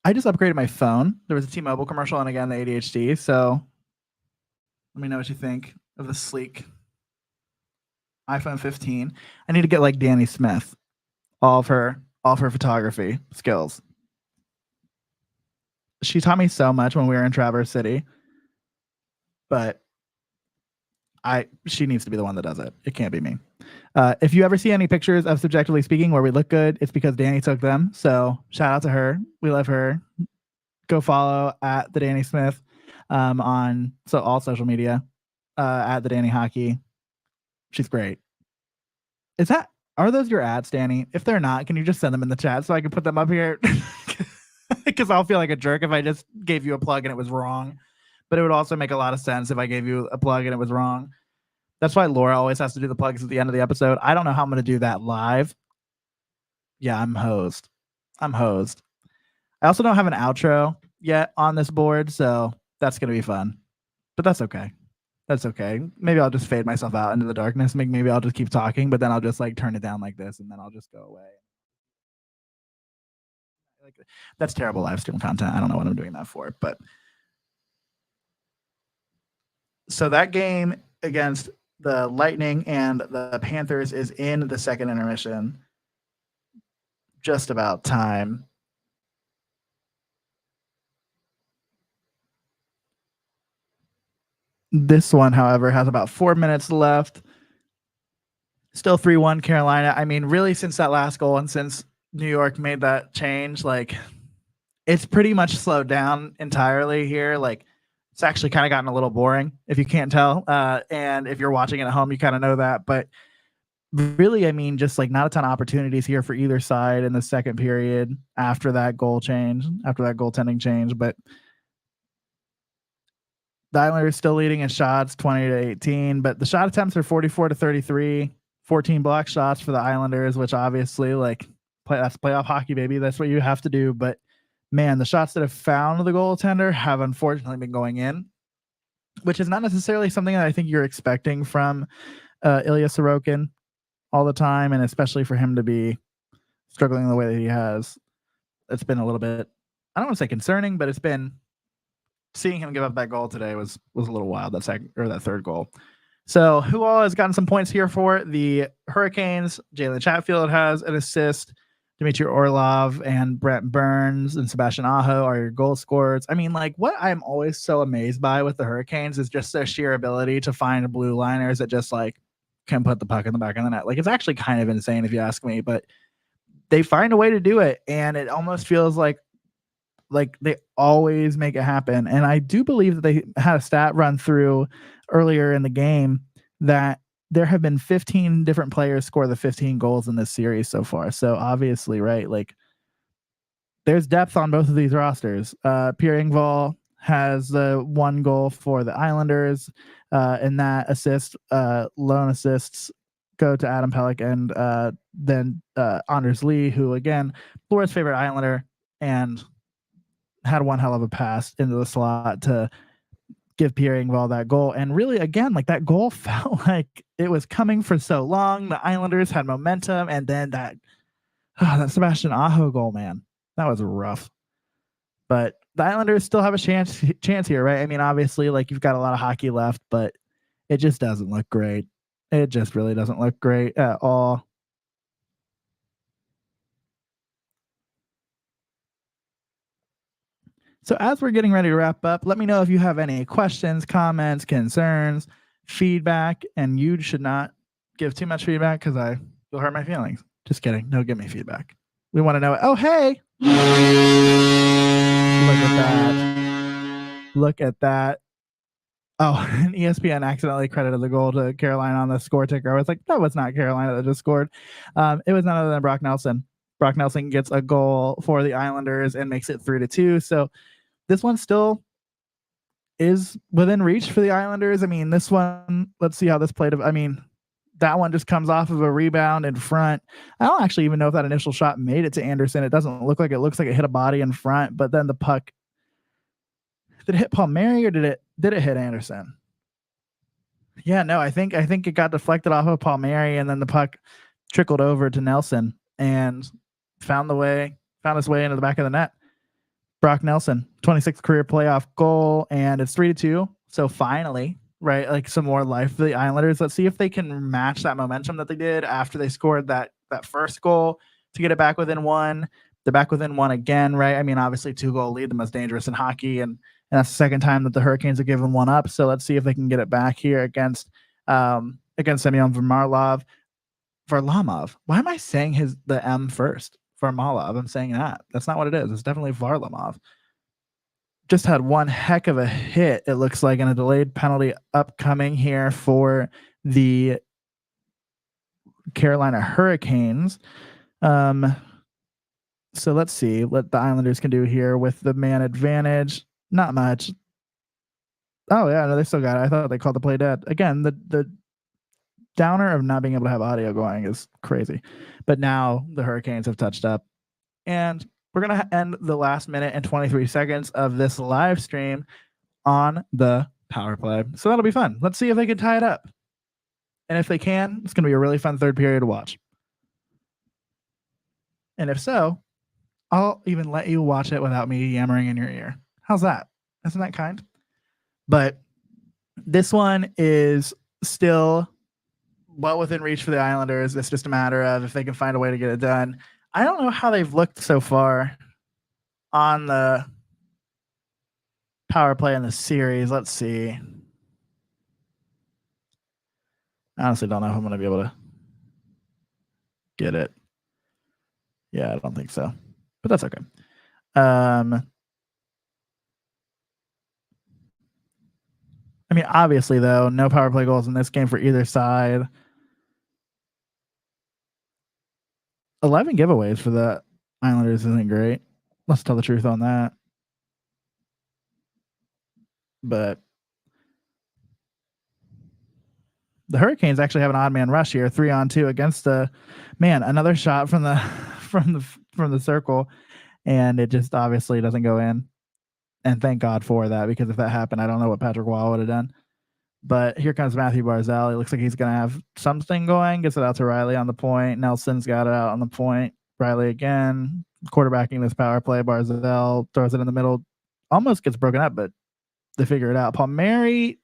I just upgraded my phone. There was a T-Mobile commercial, and again, the ADHD. So let me know what you think of the sleek iPhone 15. I need to get like Danny Smith, all of her photography skills. She taught me so much when we were in Traverse City, but she needs to be the one that does it. It can't be me. If you ever see any pictures of Subjectively Speaking where we look good, it's because Danny took them. So shout out to her. We love her. Go follow at the Danny Smith on all social media, at the Danny Hockey. She's great. Are those your ads, Danny? If they're not, can you just send them in the chat so I can put them up here? Because I'll feel like a jerk if I just gave you a plug and it was wrong. But it would also make a lot of sense if I gave you a plug and it was wrong. That's why Laura always has to do the plugs at the end of the episode. I don't know how I'm going to do that live. Yeah, I'm hosed. I also don't have an outro yet on this board, so that's going to be fun. But that's okay. That's okay. Maybe I'll just fade myself out into the darkness. Maybe I'll just keep talking, but then I'll just like turn it down like this, and then I'll just go away. Like, that's terrible live stream content. I don't know what I'm doing that for, but so that game against the Lightning and the Panthers is in the second intermission. Just about time. This one, however, has about 4 minutes left. Still 3-1 Carolina. I mean, really, since that last goal and since New York made that change, like, it's pretty much slowed down entirely here. Like, it's actually kind of gotten a little boring, if you can't tell. And if you're watching it at home, you kind of know that. But really, I mean, just like not a ton of opportunities here for either side in the second period after that goal change, after that goaltending change. But the Islanders still leading in shots, 20-18, but the shot attempts are 44-33, 14 block shots for the Islanders, which obviously, like, that's playoff hockey, baby. That's what you have to do. But man, the shots that have found the goaltender have unfortunately been going in, which is not necessarily something that I think you're expecting from Ilya Sorokin all the time, and especially for him to be struggling the way that he has. It's been a little bit, I don't want to say concerning, but it's been, seeing him give up that goal today was a little wild. That third goal. So who all has gotten some points here for the Hurricanes? Jalen Chatfield has an assist. Dmitry Orlov and Brent Burns and Sebastian Aho are your goal scorers. I mean, like, what I'm always so amazed by with the Hurricanes is just their sheer ability to find blue liners that just like can put the puck in the back of the net. Like, it's actually kind of insane if you ask me, but they find a way to do it, and it almost feels like they always make it happen. And I do believe that they had a stat run through earlier in the game that there have been 15 different players score the 15 goals in this series so far. So obviously, right, like, there's depth on both of these rosters. Pierre Engvall has the one goal for the Islanders, and that assist, lone assists go to Adam Pelech and then Anders Lee, who, again, Florida's favorite Islander, and had one hell of a pass into the slot to give Pierre Engvall that goal. And really, again, like, that goal felt like it was coming for so long. The Islanders had momentum, and then that Sebastian Aho goal, man, that was rough. But the Islanders still have a chance here, right? I mean, obviously, like, you've got a lot of hockey left, but it just doesn't look great. It just really doesn't look great at all. So as we're getting ready to wrap up, let me know if you have any questions, comments, concerns, feedback, and you should not give too much feedback because you'll hurt my feelings. Just kidding. No, give me feedback. We want to know. Oh, hey. Look at that. Look at that. Oh, and ESPN accidentally credited the goal to Carolina on the score ticker. I was like, that was not Carolina that just scored. It was none other than Brock Nelson. Brock Nelson gets a goal for the Islanders and makes it 3-2. So this one still is within reach for the Islanders. I mean, this one, let's see how this played. I mean, that one just comes off of a rebound in front. I don't actually even know if that initial shot made it to Anderson. It doesn't look like it. Looks like it hit a body in front, but then the puck, did it hit Palmieri or did it hit Anderson? Yeah, no, I think it got deflected off of Palmieri, and then the puck trickled over to Nelson and found its way into the back of the net. Brock Nelson, 26th career playoff goal, and it's 3-2. So finally, right, like, some more life for the Islanders. Let's see if they can match that momentum that they did after they scored that first goal to get it back within one. They're back within one again, right? I mean, obviously, 2-goal lead, the most dangerous in hockey, and that's the second time that the Hurricanes have given one up. So let's see if they can get it back here against Semyon Varlamov. Why am I saying the M first? Varlamov. I'm saying that. That's not what it is. It's definitely Varlamov. Just had one heck of a hit, it looks like, and a delayed penalty upcoming here for the Carolina Hurricanes. So let's see what the Islanders can do here with the man advantage. Not much. Oh, yeah, no, they still got it. I thought they called the play dead. Again, the downer of not being able to have audio going is crazy. But now the Hurricanes have touched up. And we're going to end the last minute and 23 seconds of this live stream on the power play. So that'll be fun. Let's see if they can tie it up. And if they can, it's going to be a really fun third period to watch. And if so, I'll even let you watch it without me yammering in your ear. How's that? Isn't that kind? But this one is still well within reach for the Islanders. It's just a matter of if they can find a way to get it done. I don't know how they've looked so far on the power play in the series. Let's see. I honestly don't know if I'm going to be able to get it. Yeah, I don't think so. But that's okay. I mean, obviously, though, no power play goals in this game for either side. 11 giveaways for the Islanders isn't great. Let's tell the truth on that. But the Hurricanes actually have an odd man rush here, 3-on-2 against the man. Another shot from the from the circle, and it just obviously doesn't go in. And thank God for that, because if that happened, I don't know what Patrick Wall would have done. But here comes Matthew Barzal. He looks like he's going to have something going. Gets it out to Riley on the point. Nelson's got it out on the point. Riley again, quarterbacking this power play. Barzal throws it in the middle. Almost gets broken up, but they figure it out. Palmieri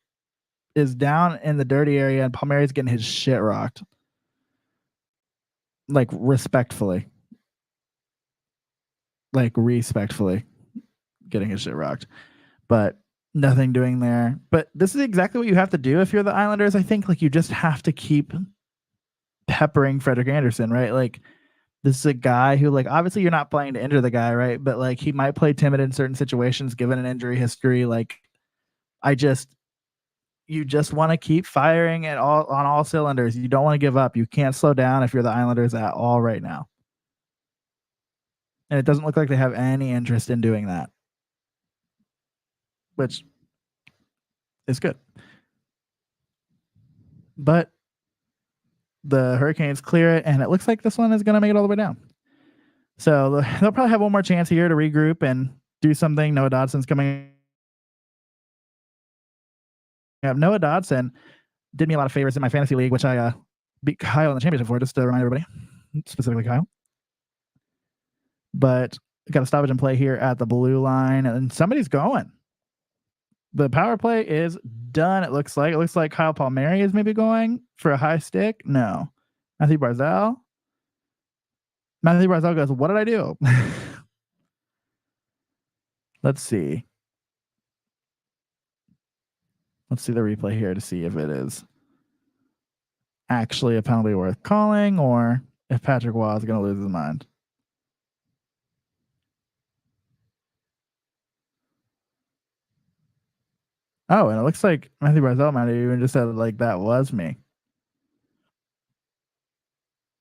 is down in the dirty area, and Palmieri's getting his shit rocked. Like, respectfully. Like, respectfully getting his shit rocked. But nothing doing there. But this is exactly what you have to do if you're the Islanders. I think, like, you just have to keep peppering Frederik Andersen, right? Like, this is a guy who, like, obviously you're not playing to injure the guy, right? But, like, he might play timid in certain situations given an injury history. Like, you just want to keep firing on all cylinders. You don't want to give up. You can't slow down if you're the Islanders at all right now. And it doesn't look like they have any interest in doing that, which is good. But the Hurricanes clear it, and it looks like this one is going to make it all the way down. So they'll probably have one more chance here to regroup and do something. Noah Dodson's coming up. Noah Dodson did me a lot of favors in my fantasy league, which I beat Kyle in the championship for, just to remind everybody, specifically Kyle. But got a stoppage in play here at the blue line, and somebody's going. The power play is done. It looks like Kyle Palmieri is maybe going for a high stick. No. Matthew Barzal goes, what did I do? Let's see. Let's see the replay here to see if it is actually a penalty worth calling or if Patrick Waugh is going to lose his mind. Oh, and it looks like Matthew Barzal might have even just said, like, that was me.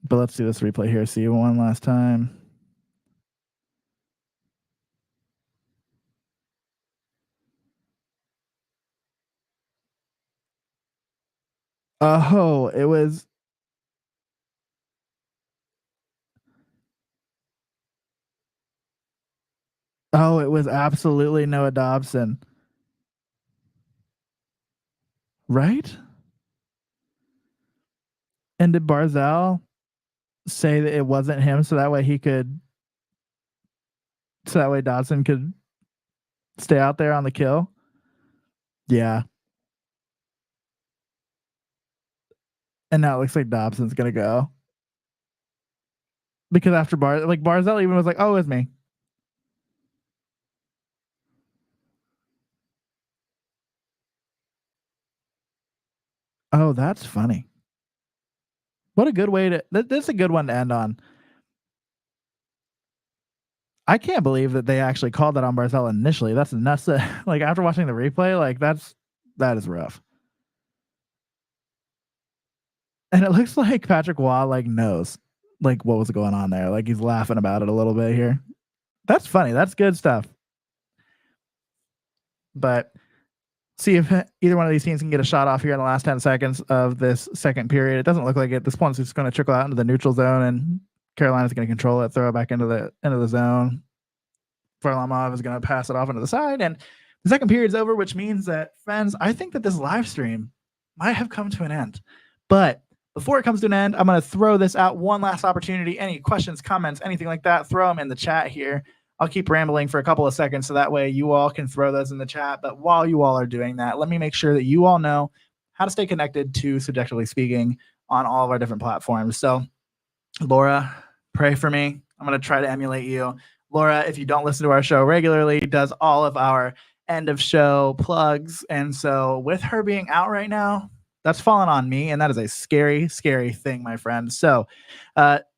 But let's see this replay here. See one last time. Oh, it was. Oh, it was absolutely Noah Dobson. Right? And did Barzal say that it wasn't him so that way Dodson could stay out there on the kill? Yeah. And now it looks like Dobson's going to go. Because after Barzal even was like, oh, it's me. Oh, that's funny. What a good way to... That's a good one to end on. I can't believe that they actually called that on Barzal initially. That's nuts. Like, after watching the replay, like, that is rough. And it looks like Patrick Waugh, like, knows, like, what was going on there. Like, he's laughing about it a little bit here. That's funny. That's good stuff. But see if either one of these teams can get a shot off here in the last 10 seconds of this second period. It doesn't look like it. This one's just going to trickle out into the neutral zone, and Carolina's going to control it, throw it back into the zone. Varlamov is going to pass it off into the side, and The second period's over, which means that, friends, I think that this live stream might have come to an end. But before it comes to an end, I'm going to throw this out one last opportunity. Any questions, comments, anything like that, throw them in the chat here. I'll keep rambling for a couple of seconds so that way you all can throw those in the chat. But while you all are doing that, let me make sure that you all know how to stay connected to Subjectively Speaking on all of our different platforms. So, Laura, pray for me. I'm going to try to emulate you. Laura, if you don't listen to our show regularly, does all of our end of show plugs. And so with her being out right now, that's fallen on me. And that is a scary, scary thing, my friend. So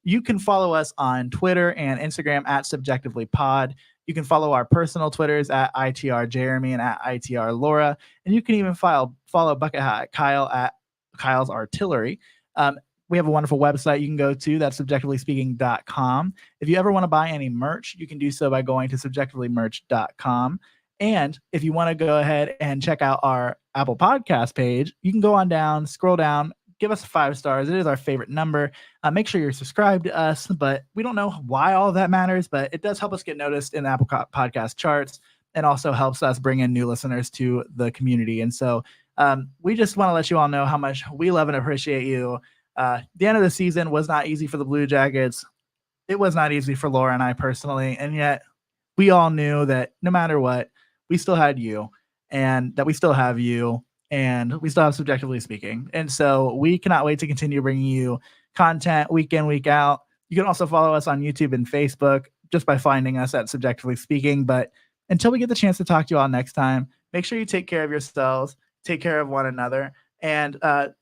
you can follow us on Twitter and Instagram at SubjectivelyPod. You can follow our personal Twitters at ITR Jeremy and at ITR Laura. And you can even follow Bucket Hat Kyle at Kyle's Artillery. We have a wonderful website you can go to. That's subjectivelyspeaking.com. If you ever want to buy any merch, you can do so by going to subjectivelymerch.com. And if you want to go ahead and check out our Apple Podcast page, you can go on down, scroll down, give us 5 stars. It is our favorite number. Make sure you're subscribed to us, but we don't know why all of that matters, but it does help us get noticed in the Apple Podcast charts and also helps us bring in new listeners to the community. And so we just want to let you all know how much we love and appreciate you. The end of the season was not easy for the Blue Jackets. It was not easy for Laura and I personally, and yet we all knew that no matter what, we still had you, and that we still have you, and we still have Subjectively Speaking. And so we cannot wait to continue bringing you content week in, week out. You can also follow us on YouTube and Facebook just by finding us at Subjectively Speaking. But until we get the chance to talk to you all next time, make sure you take care of yourselves, take care of one another, and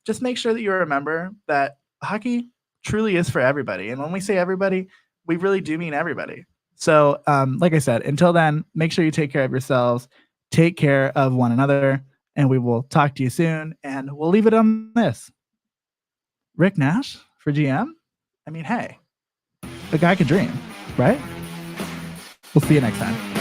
just make sure that you remember that hockey truly is for everybody. And when we say everybody, we really do mean everybody. So, like I said, until then, make sure you take care of yourselves, take care of one another, and we will talk to you soon. And we'll leave it on this. Rick Nash for GM? I mean, hey, a guy could dream, right? We'll see you next time.